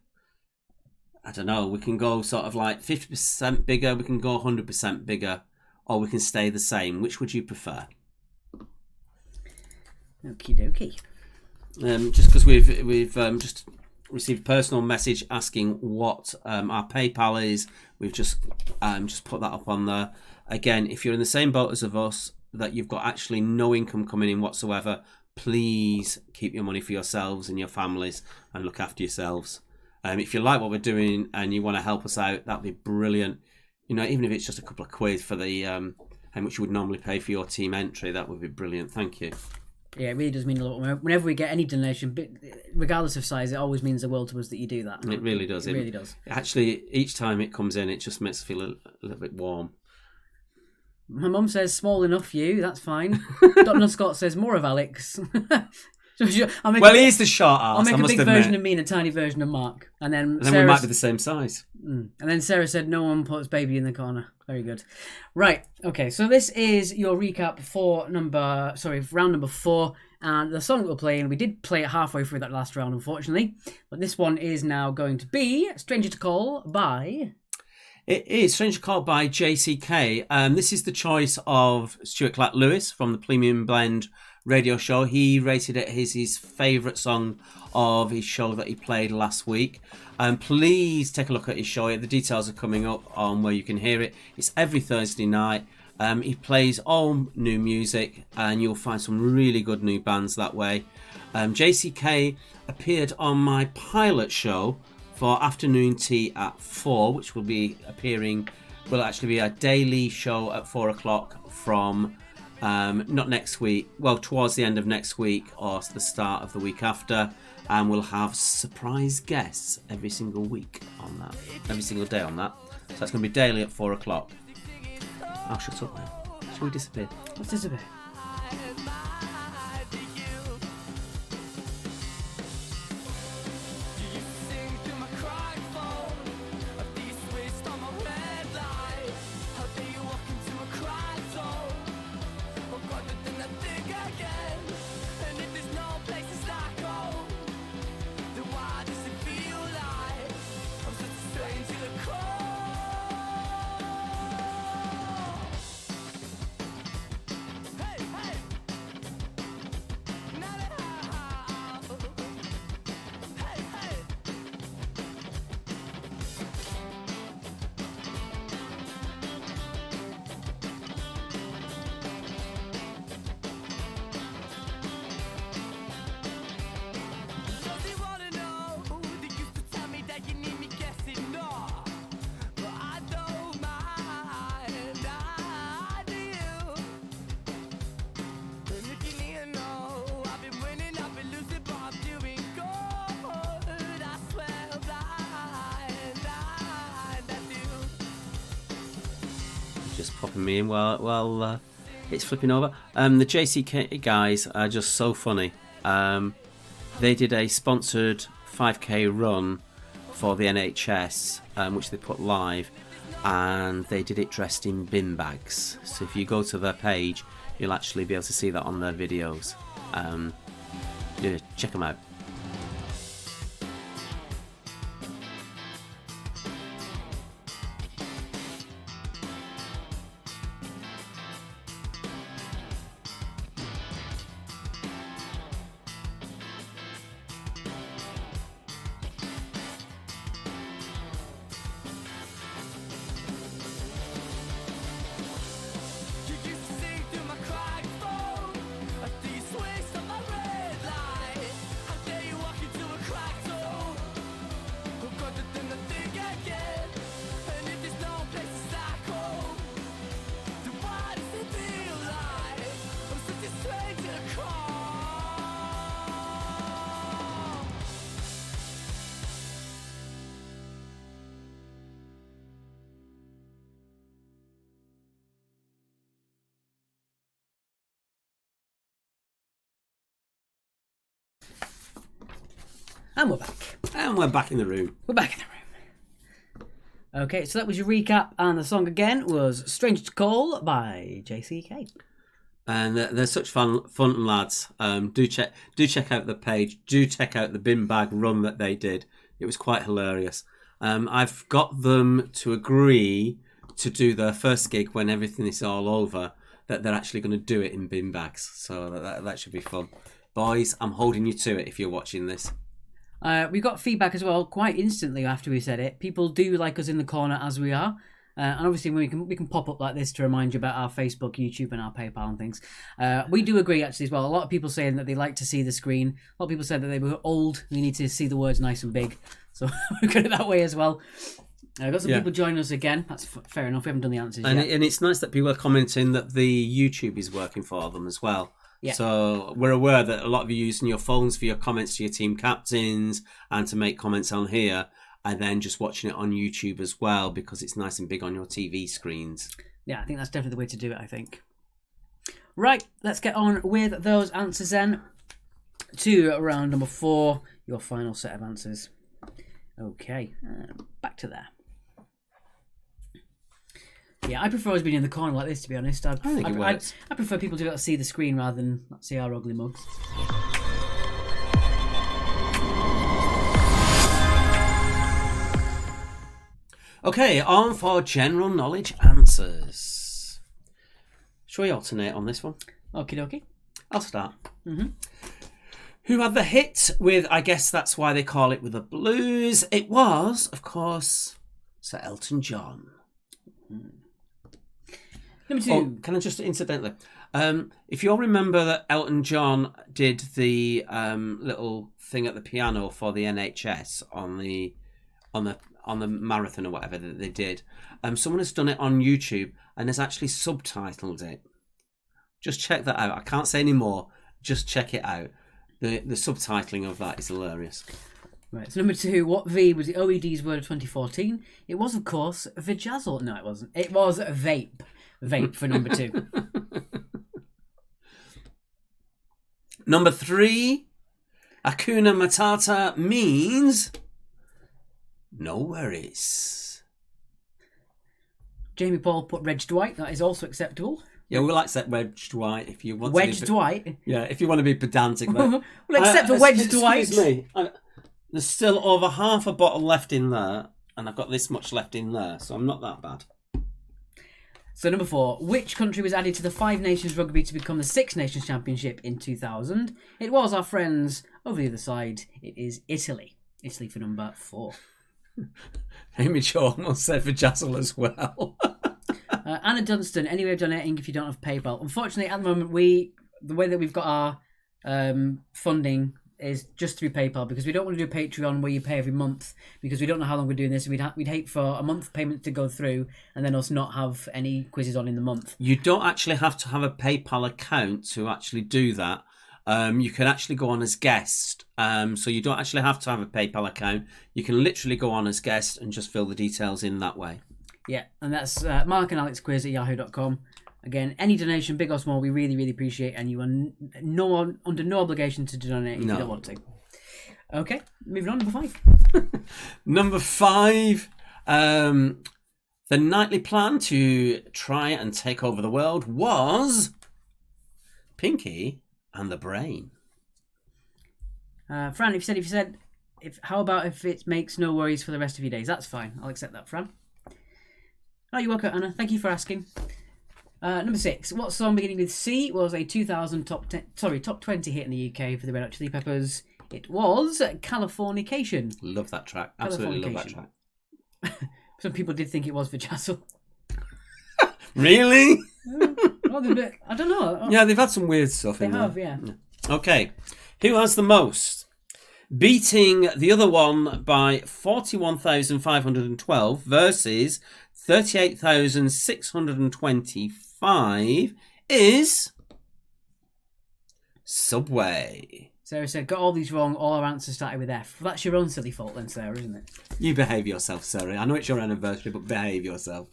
I don't know, we can go sort of like 50% bigger, we can go 100% bigger, or we can stay the same. Which would you prefer? Okie dokie. Just because we've just received a personal message asking what our PayPal is, we've just put that up on there. Again, if you're in the same boat as of us, that you've got actually no income coming in whatsoever, please keep your money for yourselves and your families and look after yourselves. If you like what we're doing and you want to help us out, that'd be brilliant. You know, even if it's just a couple of quid for the how much you would normally pay for your team entry, that would be brilliant. Thank you. Yeah, it really does mean a lot. Whenever we get any donation, regardless of size, it always means the world to us that you do that. It really does. It really does. Actually, each time it comes in, it just makes us feel a little bit warm. My mum says, small enough, you, that's fine. Dr. Scott says, more of Alex. Well, he's the short arse. I'll make I a must big admit. version of me and a tiny version of Mark. And then we might be the same size. And then Sarah said, no one puts baby in the corner. Very good. Right, okay, so this is your recap for round number 4. And the song that we're playing, we did play it halfway through that last round, unfortunately. But this one is now going to be Stranger to Call by... It is Stranger Call by JCK. This is the choice of Stuart Clark-Lewis from the Premium Blend radio show. He rated it his favourite song of his show that he played last week. Please take a look at his show. The details are coming up on where you can hear it. It's every Thursday night. He plays all new music and you'll find some really good new bands that way. JCK appeared on my pilot show for Afternoon Tea at 4, which will actually be a daily show at 4 o'clock from not next week, well, towards the end of next week or the start of the week after, and we'll have surprise guests every single week on that, every single day on that. So that's going to be daily at 4 o'clock. I'll shut up now. Shall we disappear? Let's disappear. Just popping me in while it's flipping over. The JCK guys are just so funny. They did a sponsored 5k run for the NHS, which they put live, and they did it dressed in bin bags. So if you go to their page, you'll actually be able to see that on their videos. Yeah, check them out. And we're back. And we're back in the room. We're back in the room. Okay, so that was your recap, and the song again was "Stranger to Call" by JCK. And they're such fun lads. Do check out the page. Do check out the bin bag run that they did. It was quite hilarious. I've got them to agree to do their first gig when everything is all over, that they're actually going to do it in bin bags. So that should be fun. Boys, I'm holding you to it if you're watching this. We got feedback as well quite instantly after we said it. People do like us in the corner as we are. And obviously we can pop up like this to remind you about our Facebook, YouTube and our PayPal and things. We do agree actually as well. A lot of people saying that they like to see the screen. A lot of people said that they were old. We need to see the words nice and big. So we've got it that way as well. I've got some people joining us again. That's fair enough. We haven't done the answers yet. And it's nice that people are commenting that the YouTube is working for them as well. Yeah. So we're aware that a lot of you are using your phones for your comments to your team captains and to make comments on here, and then just watching it on YouTube as well because it's nice and big on your TV screens. Yeah, I think that's definitely the way to do it, I think. Right, let's get on with those answers then. To round number 4, your final set of answers. Okay, back to there. Yeah, I prefer always being in the corner like this, to be honest. I prefer people to be able to see the screen rather than see our ugly mugs. Okay, on for general knowledge answers. Shall we alternate on this one? Okie dokie. I'll start. Who had the hit with, I guess that's why they call it, with the blues? It was, of course, Sir Elton John. Number 2. Oh, can I just incidentally, if you all remember that Elton John did the little thing at the piano for the NHS on the marathon or whatever that they did, someone has done it on YouTube and has actually subtitled it. Just check that out. I can't say any more. Just check it out. The subtitling of that is hilarious. Right, so number 2, what V was the OED's word of 2014? It was, of course, vajazzle. No, it wasn't. It was vape. Vape for number 2. Number 3, Hakuna Matata means no worries. Jamie Paul put Reg Dwight. That is also acceptable. Yeah, we'll accept Wedge Dwight if you want Wedge to. Dwight? Yeah, if you want to be pedantic. We'll accept for Wedge Dwight. Excuse me. There's still over half a bottle left in there, and I've got this much left in there, so I'm not that bad. So number 4, which country was added to the 5 Nations Rugby to become the 6 Nations Championship in 2000? It was our friends over the other side. It is Italy. Italy for number 4. Amy Shaw almost said for Jazzle as well. Anna Dunstan, any way of donating if you don't have PayPal? Unfortunately, at the moment, the way that we've got our funding is just through PayPal because we don't want to do Patreon where you pay every month because we don't know how long we're doing this. We'd hate for a month payment to go through and then us not have any quizzes on in the month. You don't actually have to have a PayPal account to actually do that. You can actually go on as guest. So you don't actually have to have a PayPal account. You can literally go on as guest and just fill the details in that way. Yeah, and that's Mark and Alex Quiz at yahoo.com. Again, any donation, big or small, we really, really appreciate, and you are under no obligation to donate if you don't want to. Okay, moving on, number 5. Number 5, the nightly plan to try and take over the world was Pinky and the Brain. Fran, if you said, how about if it makes no worries for the rest of your days? That's fine. I'll accept that, Fran. Oh, you're welcome, Anna. Thank you for asking. Number 6. What song beginning with C was a 2000 top 20 hit in the UK for the Red Hot Chili Peppers? It was Californication. Love that track. Absolutely love that track. Some people did think it was for Jazzle. Really? I don't know. Yeah, they've had some weird stuff in there. They have, yeah. Okay. Who has the most? Beating the other one by 41,512 versus 38,625 is Subway. Sarah said, got all these wrong, all our answers started with F. Well, that's your own silly fault then, Sarah, isn't it? You behave yourself, Sarah. I know it's your anniversary, but behave yourself.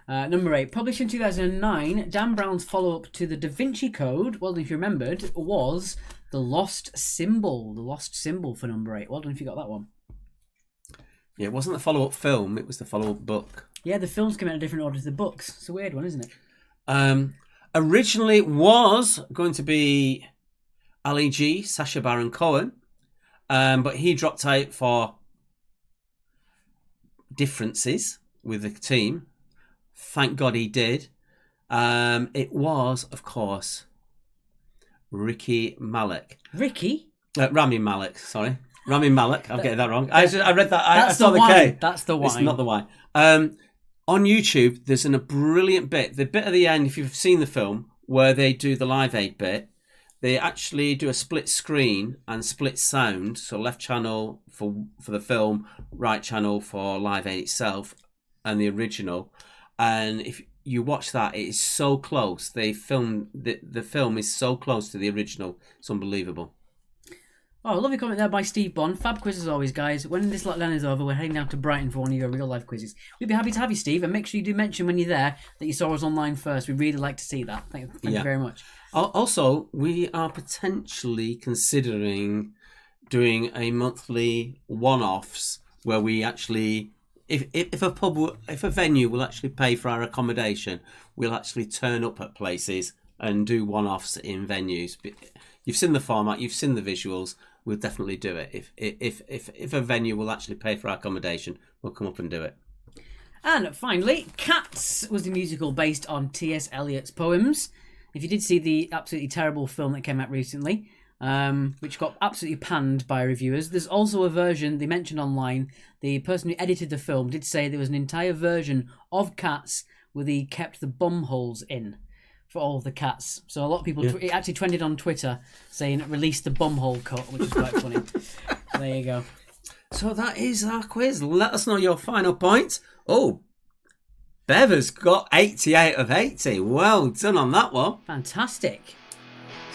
Number 8. Published in 2009, Dan Brown's follow-up to the Da Vinci Code, well, if you remembered, was The Lost Symbol. The Lost Symbol for number 8. Well done if you got that one. Yeah, it wasn't the follow-up film, it was the follow-up book. Yeah, the films came out in a different order to the books. It's a weird one, isn't it? Originally it was going to be Ali G, Sacha Baron Cohen, but he dropped out for differences with the team. Thank God he did. It was, of course, Rami Malek. Sorry. Rami Malek. I'm getting that wrong. I read that. I saw the K. That's the Y. It's not the Y. On YouTube, there's a brilliant bit. The bit at the end, if you've seen the film, where they do the Live Aid bit, they actually do a split screen and split sound. So left channel for the film, right channel for Live Aid itself, and the original. And if you watch that, it is so close. They filmed the film is so close to the original. It's unbelievable. Oh, lovely comment there by Steve Bond. Fab quiz as always, guys. When this lockdown is over, we're heading down to Brighton for one of your real life quizzes. We'd be happy to have you, Steve, and make sure you do mention when you're there that you saw us online first. We'd really like to see that. Thank you very much. Also, we are potentially considering doing a monthly one-offs where we actually, if a venue will actually pay for our accommodation, we'll actually turn up at places and do one-offs in venues. You've seen the format, you've seen the visuals. We'll definitely do it. If a venue will actually pay for our accommodation, we'll come up and do it. And finally, Cats was the musical based on T.S. Eliot's poems. If you did see the absolutely terrible film that came out recently, which got absolutely panned by reviewers, there's also a version they mentioned online. The person who edited the film did say there was an entire version of Cats where they kept the bum holes in for all of the cats. So a lot of people, it actually trended on Twitter saying release the bumhole cut, which is quite funny. There you go. So that is our quiz. Let us know your final points. Oh, Bev has got 88 of 80. Well done on that one. Fantastic.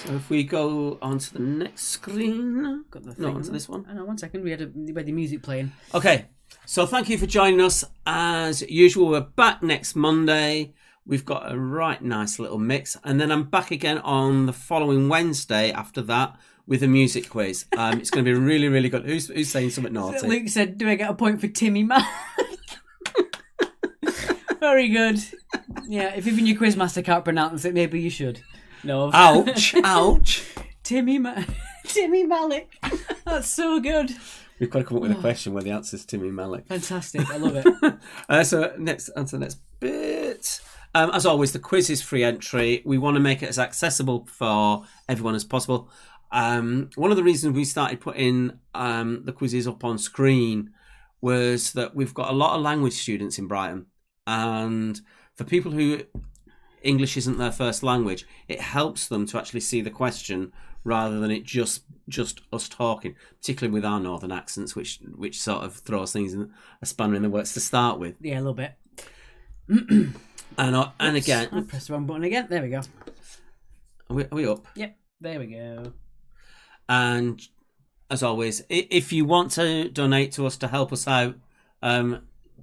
So if we go on to the next screen. Got the No, onto this one. I know, 1 second. We had the music playing. Okay. So thank you for joining us. As usual, we're back next Monday. We've got a right nice little mix. And then I'm back again on the following Wednesday after that with a music quiz. It's going to be really, really good. Who's saying something naughty? Luke said, do I get a point for Timmy Malik? Very good. Yeah, if even your quizmaster can't pronounce it, maybe you should. No. Ouch. Ouch. Timmy Malik. That's so good. We've got to come up with a question where the answer is Timmy Malik. Fantastic. I love it. So next, on to the next bit. As always, the quiz is free entry. We want to make it as accessible for everyone as possible. One of the reasons we started putting the quizzes up on screen was that we've got a lot of language students in Brighton. And for people who English isn't their first language, it helps them to actually see the question rather than it just us talking, particularly with our northern accents, which sort of throws things in a spanner in the works to start with. Yeah, a little bit. And again, I pressed the wrong button again. There we go. Are we up? Yep, there we go. And as always, if you want to donate to us to help us out,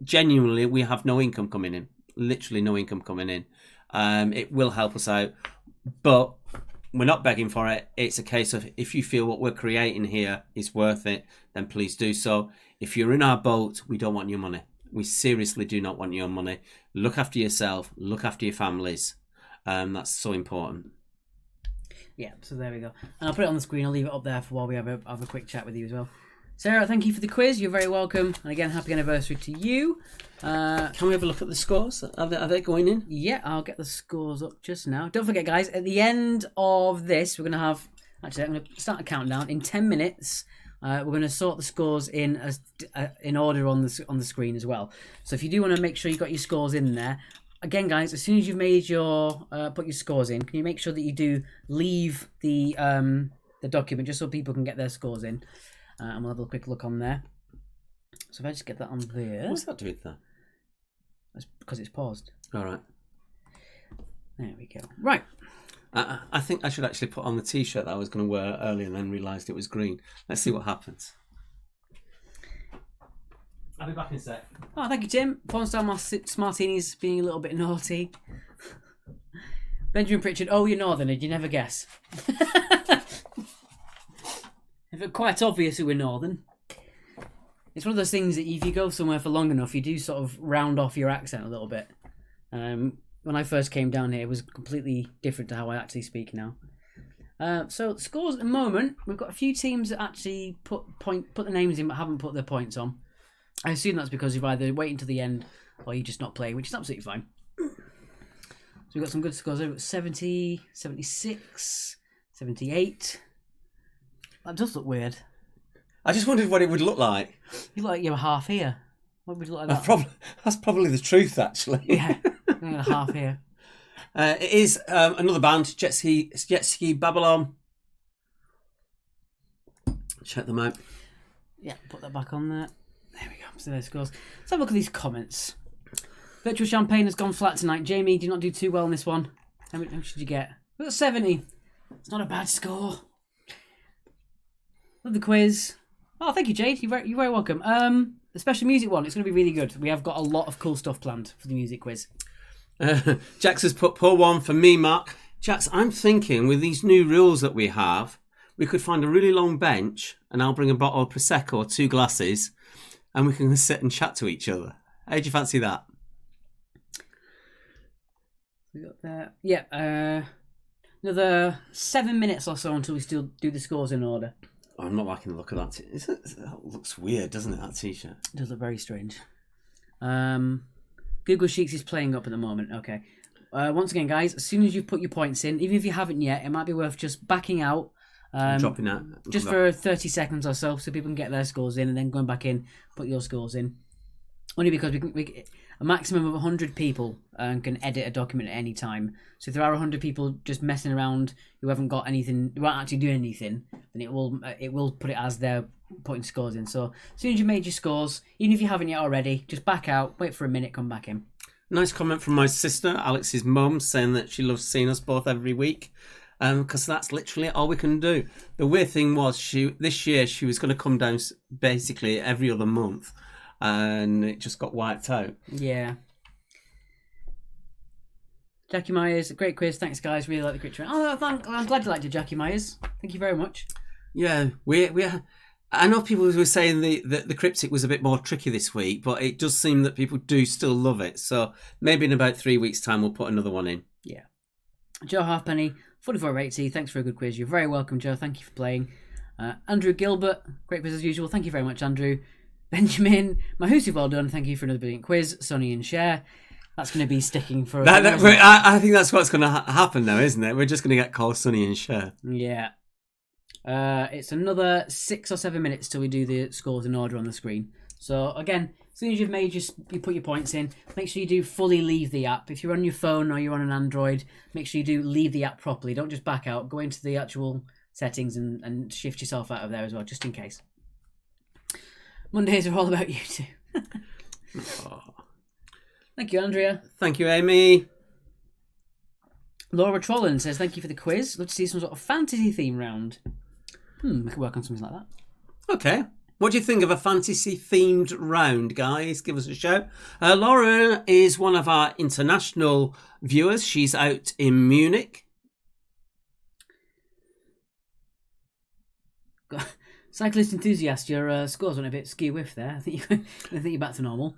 genuinely, we have no income coming in. Literally no income coming in. It will help us out, but we're not begging for it. It's a case of if you feel what we're creating here is worth it, then please do so. If you're in our boat, we don't want your money. We seriously do not want your money. Look after yourself. Look after your families. That's so important. Yeah, so there we go. And I'll put it on the screen. I'll leave it up there for while we have a quick chat with you as well. Sarah, thank you for the quiz. You're very welcome. And again, happy anniversary to you. Can we have a look at the scores? Are they going in? Yeah, I'll get the scores up just now. Don't forget, guys, at the end of this, we're going to have... Actually, I'm going to start a countdown. In 10 minutes... we're going to sort the scores in order on the screen as well. So if you do want to make sure you've got your scores in there, again, guys, as soon as you've made your put your scores in, can you make sure that you do leave the document just so people can get their scores in, and we'll have a quick look on there. So if I just get that on there, what's that doing there? That's because it's paused. All right. There we go. Right. I think I should actually put on the T-shirt that I was going to wear earlier and then realised it was green. Let's see what happens. I'll be back in a sec. Oh, thank you, Tim. Pornstar Martini's being a little bit naughty. Benjamin Pritchard, oh, you're northern, did you never guess? If it's quite obvious who we're northern. It's one of those things that if you go somewhere for long enough, you do sort of round off your accent a little bit. When I first came down here, it was completely different to how I actually speak now. So scores at the moment, we've got a few teams that actually put the names in but haven't put their points on. I assume that's because you've either waiting to the end or you're just not playing, which is absolutely fine. So we've got some good scores over 70, 76, 78. That does look weird. I just wondered what it would look like. You look like you're half here. What would you look like that? That's probably the truth, actually. Yeah, you're half here. It is another band, Jet Ski Babylon. Check them out. Yeah, put that back on there. There we go. So there's scores. Let's have a look at these comments. Virtual Champagne has gone flat tonight. Jamie, did not do too well in this one. How much did you get? We got 70. It's not a bad score. Love the quiz. Oh, thank you, Jade. You're very welcome. The special music one, it's going to be really good. We have got a lot of cool stuff planned for the music quiz. Jax has put poor one for me, Mark. Jax, I'm thinking with these new rules that we have, we could find a really long bench and I'll bring a bottle of Prosecco or 2 glasses and we can sit and chat to each other. How do you fancy that? We got that. Yeah, another 7 minutes or so until we still do the scores in order. Oh, I'm not liking the look of that. That looks weird, doesn't it, that t-shirt? It does look very strange. Google Sheets is playing up at the moment. Okay. Once again, guys, as soon as you've put your points in, even if you haven't yet, it might be worth just backing out. Dropping out. Just for 30 seconds or so people can get their scores in and then going back in, put your scores in. Only because a maximum of 100 people can edit a document at any time. So if there are 100 people just messing around who haven't got anything, who aren't actually doing anything, then it will put it as they're putting scores in. So as soon as you made your scores, even if you haven't yet already, just back out, wait for a minute, come back in. Nice comment from my sister, Alex's mum, saying that she loves seeing us both every week. Because that's literally all we can do. The weird thing was, this year she was going to come down basically every other month, and it just got wiped out. Yeah. Jackie Myers, great quiz. Thanks, guys. Really like the Cryptic. Oh, I'm glad you liked it, Jackie Myers. Thank you very much. Yeah, I know people were saying the Cryptic was a bit more tricky this week, but it does seem that people do still love it. So maybe in about 3 weeks' time we'll put another one in. Yeah. Joe Halfpenny, 4480. Thanks for a good quiz. You're very welcome, Joe. Thank you for playing. Andrew Gilbert, great quiz as usual. Thank you very much, Andrew. Benjamin Mahusi, well done. Thank you for another brilliant quiz. Sonny and Cher. That's going to be sticking for. I think that's what's going to happen now, isn't it? We're just going to get called Sonny and Cher. Yeah. It's another 6 or 7 minutes till we do the scores in order on the screen. So again, as soon as you've made you put your points in, make sure you do fully leave the app. If you're on your phone or you're on an Android, make sure you do leave the app properly. Don't just back out. Go into the actual settings and shift yourself out of there as well, just in case. Mondays are all about you too. Oh. Thank you, Andrea. Thank you, Amy. Laura Trollan says, thank you for the quiz. Love to see some sort of fantasy theme round. We could work on something like that. Okay. What do you think of a fantasy-themed round, guys? Give us a shout. Laura is one of our international viewers. She's out in Munich. Cyclist enthusiast, your scores went a bit skew-whiff there. I think you're back to normal.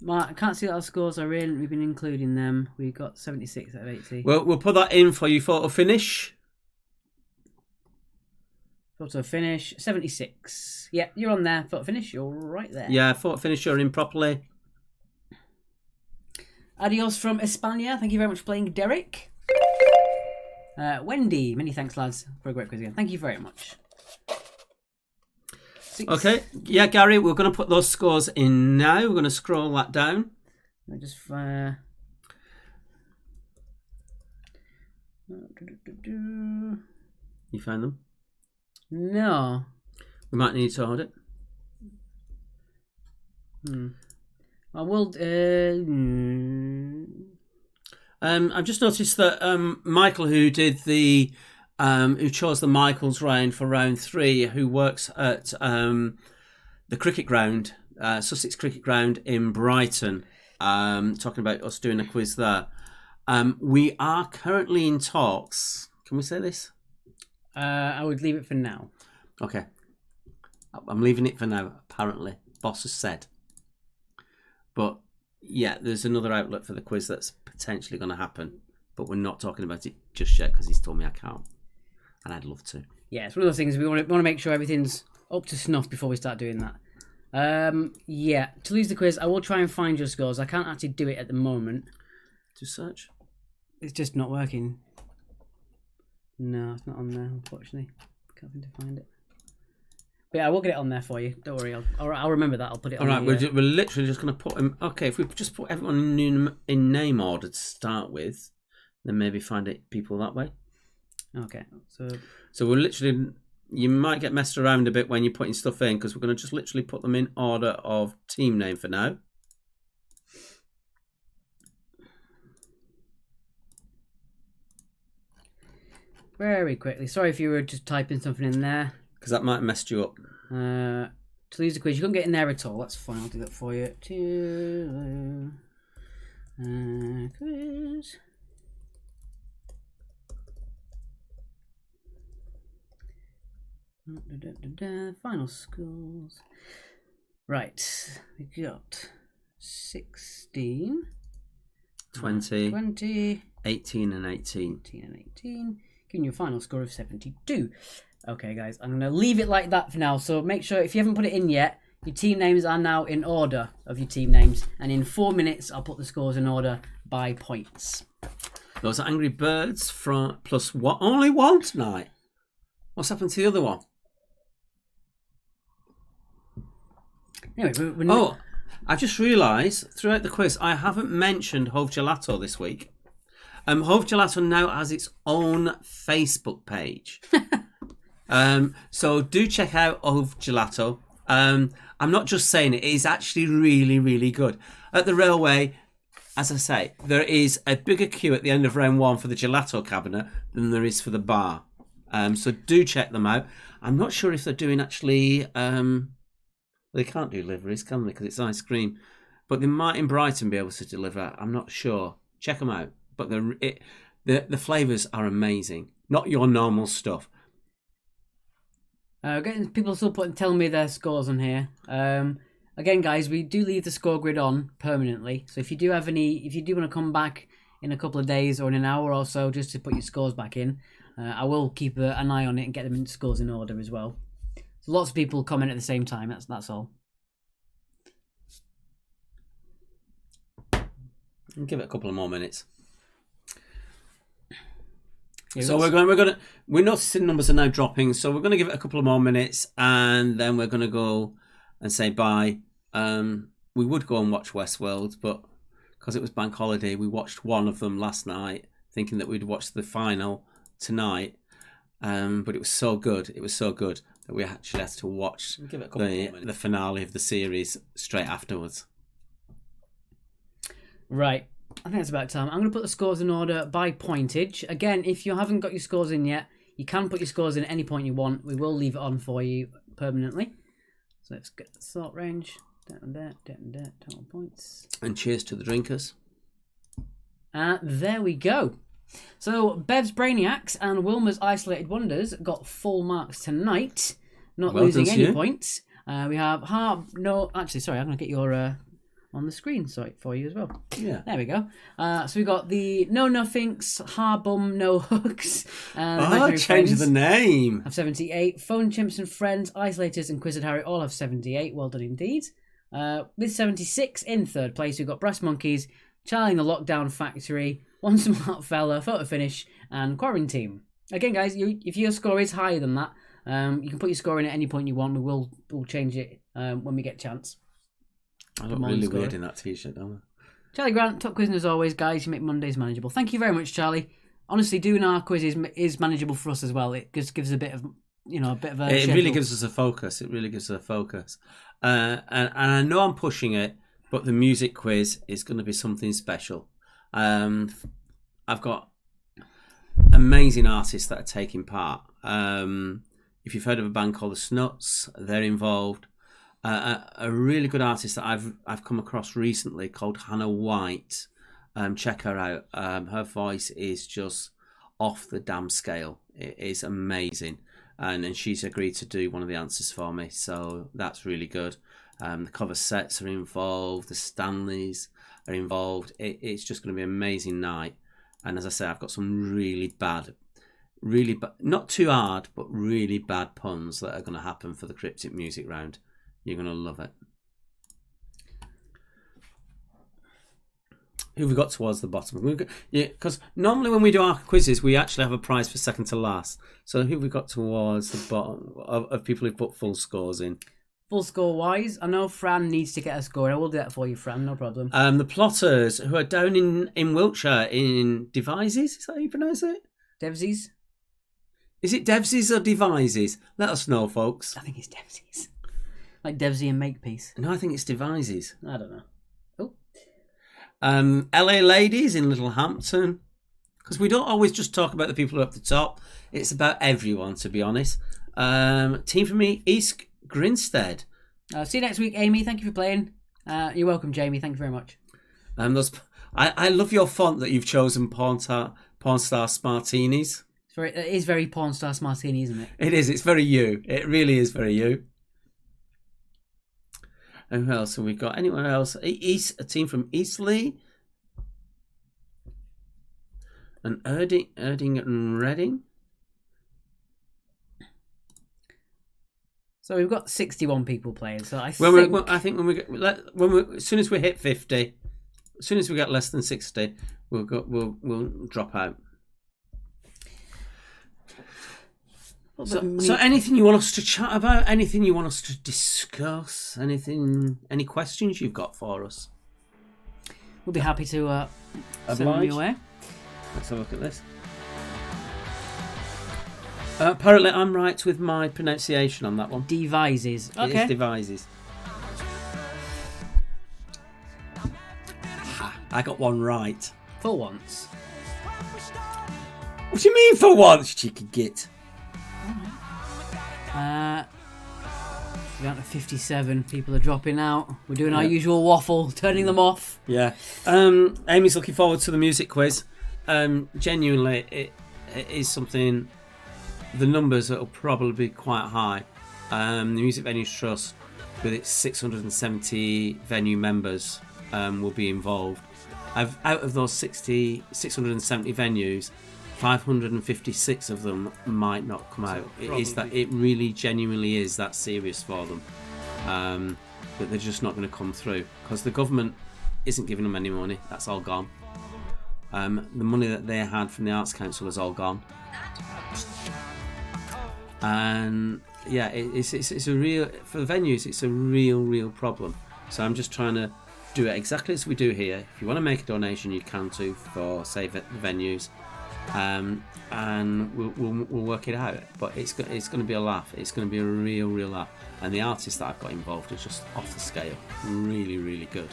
Mark, I can't see what our scores are in. We've been including them. We got 76 out of 80. Well, we'll put that in for you photo finish. Photo finish, 76. Yeah, you're on there. Photo finish, you're right there. Yeah, photo finish, you're in properly. Adios from España. Thank you very much for playing, Derek. Wendy, many thanks, lads, for a great quiz again. Thank you very much. Okay, yeah, Gary, we're going to put those scores in now. We're going to scroll that down. I just You found them? No. We might need to hold it. I will. I've just noticed that Michael, who did who chose the Michaels round for round 3, who works at the cricket ground, Sussex Cricket Ground in Brighton, talking about us doing a quiz there. We are currently in talks. Can we say this? I would leave it for now. Okay. I'm leaving it for now, apparently. Boss has said. But, yeah, there's another outlet for the quiz that's potentially going to happen. But we're not talking about it just yet because he's told me I can't. And I'd love to. Yeah, it's one of those things we want to make sure everything's up to snuff before we start doing that. Yeah, to lose the quiz, I will try and find your scores. I can't actually do it at the moment. To search? It's just not working. No, it's not on there, unfortunately. Can't seem to find it. But yeah, I will get it on there for you. Don't worry, I'll remember that. I'll put it on. All right, we're literally just going to put him. Okay, if we just put everyone in name order to start with, then maybe find it people that way. Okay, so we're literally. You might get messed around a bit when you're putting stuff in because we're going to just literally put them in order of team name for now. Very quickly. Sorry if you were just typing something in there. Because that might have messed you up. To lose the quiz, you couldn't get in there at all. That's fine. I'll do that for you. Quiz. Final scores. Right. We got 16. 20. 18 and 18. 18 and 18. Giving you a final score of 72. Okay, guys. I'm going to leave it like that for now. So make sure, if you haven't put it in yet, your team names are now in order of your team names. And in 4 minutes, I'll put the scores in order by points. Those are Angry Birds from plus what? Only one tonight. What's happened to the other one? Anyway, I just realised throughout the quiz I haven't mentioned Hove Gelato this week. Hove Gelato now has its own Facebook page. So do check out Hove Gelato. I'm not just saying it is actually really, really good. At the railway, as I say, there is a bigger queue at the end of round one for the gelato cabinet than there is for the bar. So do check them out. I'm not sure if they're doing actually... they can't do deliveries, can they? Because it's ice cream. But they might in Brighton be able to deliver. I'm not sure. Check them out. But the flavours are amazing. Not your normal stuff. Getting people still telling me their scores on here. Again, guys, we do leave the score grid on permanently. So if you do want to come back in a couple of days or in an hour or so, just to put your scores back in, I will keep an eye on it and get them in scores in order as well. So lots of people comment at the same time. That's all. Give it a couple of more minutes. Yeah, so we're noticing numbers are now dropping, so we're going to give it a couple of more minutes, and then we're going to go and say bye. We would go and watch Westworld, but because it was bank holiday, we watched one of them last night, thinking that we'd watch the final tonight. But it was so good. It was so good that we actually had to watch the finale of the series straight afterwards. Right. I think it's about time. I'm going to put the scores in order by pointage. Again, if you haven't got your scores in yet, you can put your scores in at any point you want. We will leave it on for you permanently. So let's get the sort range. Total points. And cheers to the drinkers. There we go. So Bev's Brainiacs and Wilma's Isolated Wonders got full marks tonight. Not losing any points. We have I'm going to get your... on the screen for you as well. Yeah. There we go. So we got the No Nothings, Harbum, No Hooks. Change the name. Have 78. Phone Chimps and Friends, Isolators and Quizzed Harry all have 78. Well done indeed. With 76 in third place, we've got Brass Monkeys, Charlie in the Lockdown Factory, One Smart Fella, Photo Finish, and Quarantine. Again, guys, if your score is higher than that, you can put your score in at any point you want. We'll change it when we get a chance. I look really weird in that t-shirt, don't I? Charlie Grant, top quizzing as always, guys. You make Mondays manageable. Thank you very much, Charlie. Honestly, doing our quiz is manageable for us as well. It just gives a bit of a It schedule. really gives us a focus. It really gives us a focus. And I know I'm pushing it, but the music quiz is going to be something special. I've got amazing artists that are taking part. If you've heard of a band called the Snuts, they're involved. A really good artist that I've come across recently called Hannah White. Check her out. Her voice is just off the damn scale. is amazing. And she's agreed to do one of the answers for me, so that's really good. The cover sets are involved, the Stanleys are involved. It's just going to be an amazing night. And as I say, I've got some really bad, not too hard, but really bad puns that are going to happen for the Cryptic music round. You're going to love it. Who have we got towards the bottom? Yeah, because normally when we do our quizzes, we actually have a prize for second to last. So who have we got towards the bottom of people who put full scores in? Full score wise, I know Fran needs to get a score. I will do that for you, Fran, no problem. The Plotters, who are down in Wiltshire, in Devizes, is that how you pronounce it? Devsies? Is it Devsies or Devises? Let us know, folks. I think it's Devsies. Like Devsy and Makepeace. No, I think it's Devises. I don't know. Oh. LA Ladies in Littlehampton. Because we don't always just talk about the people up the top. It's about everyone, to be honest. Team from East Grinstead. See you next week, Amy. Thank you for playing. You're welcome, Jamie. Thank you very much. I love your font that you've chosen, Porn Star Smartinis. It is very Porn Star Smartini, isn't it? It is. It's very you. It really is very you. And who else have we got? Anyone else? A team from Eastleigh. And Erding and Reading. So we've got 61 people playing. So as soon as we hit 50, as soon as we get less than 60, we'll drop out. So anything you want us to chat about? Anything you want us to discuss? Any questions you've got for us? We'll be happy to send them your way. Let's have a look at this. Apparently I'm right with my pronunciation on that one. Devises. Okay. It is Devises. I got one right. For once. What do you mean for once, cheeky git? Down to 57. People are dropping out. We're doing our usual waffle, turning them off. Yeah. Amy's looking forward to the music quiz. Genuinely, it is something. The numbers will probably be quite high. The Music Venues Trust, with its 670 venue members, will be involved. Out of those 670 venues, 556 of them might not come out. It really genuinely is that serious for them, that they're just not going to come through because the government isn't giving them any money. That's all gone. The money that they had from the Arts Council is all gone. And yeah, it's a real, for the venues, it's a real problem. So I'm just trying to do it exactly as we do here. If you want to make a donation, you can too for Save the Venues, and we'll work it out. But it's going to be a laugh. It's going to be a real laugh. And the artists that I've got involved are just off the scale. Really good.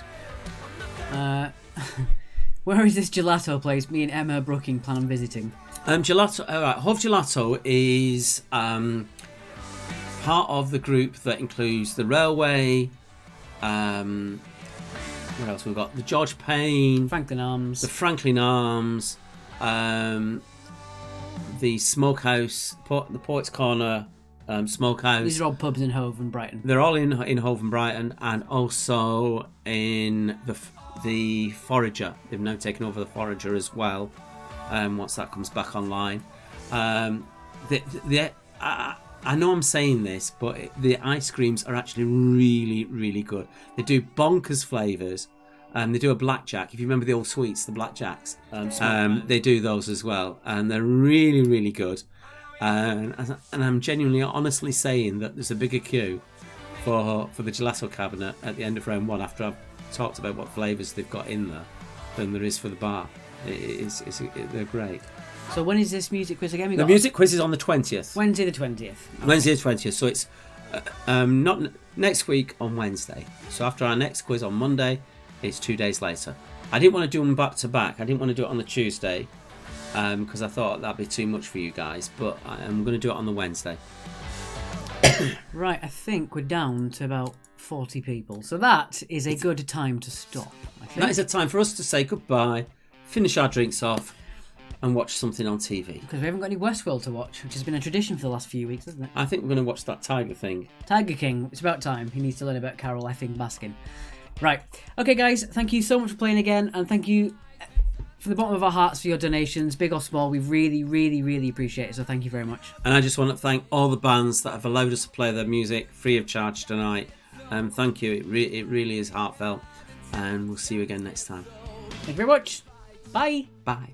Where is this gelato place me and Emma Brooking plan on visiting? Gelato. All right, Hove Gelato is part of the group that includes the Railway. What else we've got? The George Payne, Franklin Arms, the Franklin Arms, the Smokehouse, the Poets Corner Smokehouse. These are all pubs in Hove and Brighton. They're all in Hove and Brighton, and also in the Forager. They've now taken over the Forager as well. Once that comes back online, I know I'm saying this, but the ice creams are actually really good. They do bonkers flavours. They do a blackjack. If you remember the old sweets, the blackjacks, they do those as well, and they're really good. And I'm genuinely, honestly saying that there's a bigger queue for the gelato cabinet at the end of round one after I've talked about what flavours they've got in there than there is for the bar. They're great. So when is this music quiz again? The music quiz is on the 20th. Wednesday the 20th. Okay. Wednesday the 20th. So it's not next week on Wednesday. So after our next quiz on Monday, it's 2 days later. I didn't want to do them back to back. I didn't want to do it on the Tuesday because I thought that'd be too much for you guys. But I'm going to do it on the Wednesday. Right, I think we're down to about 40 people. So that is a good time to stop, I think. That is a time for us to say goodbye, finish our drinks off, and watch something on TV. Because we haven't got any Westworld to watch, which has been a tradition for the last few weeks, hasn't it? I think we're going to watch that Tiger thing. Tiger King. It's about time. He needs to learn about Carol effing Baskin. Right. Okay, guys. Thank you so much for playing again, and thank you from the bottom of our hearts for your donations, big or small. We really, really, really appreciate it. So thank you very much. And I just want to thank all the bands that have allowed us to play their music free of charge tonight. Thank you. It really is heartfelt. And we'll see you again next time. Thank you very much. Bye. Bye.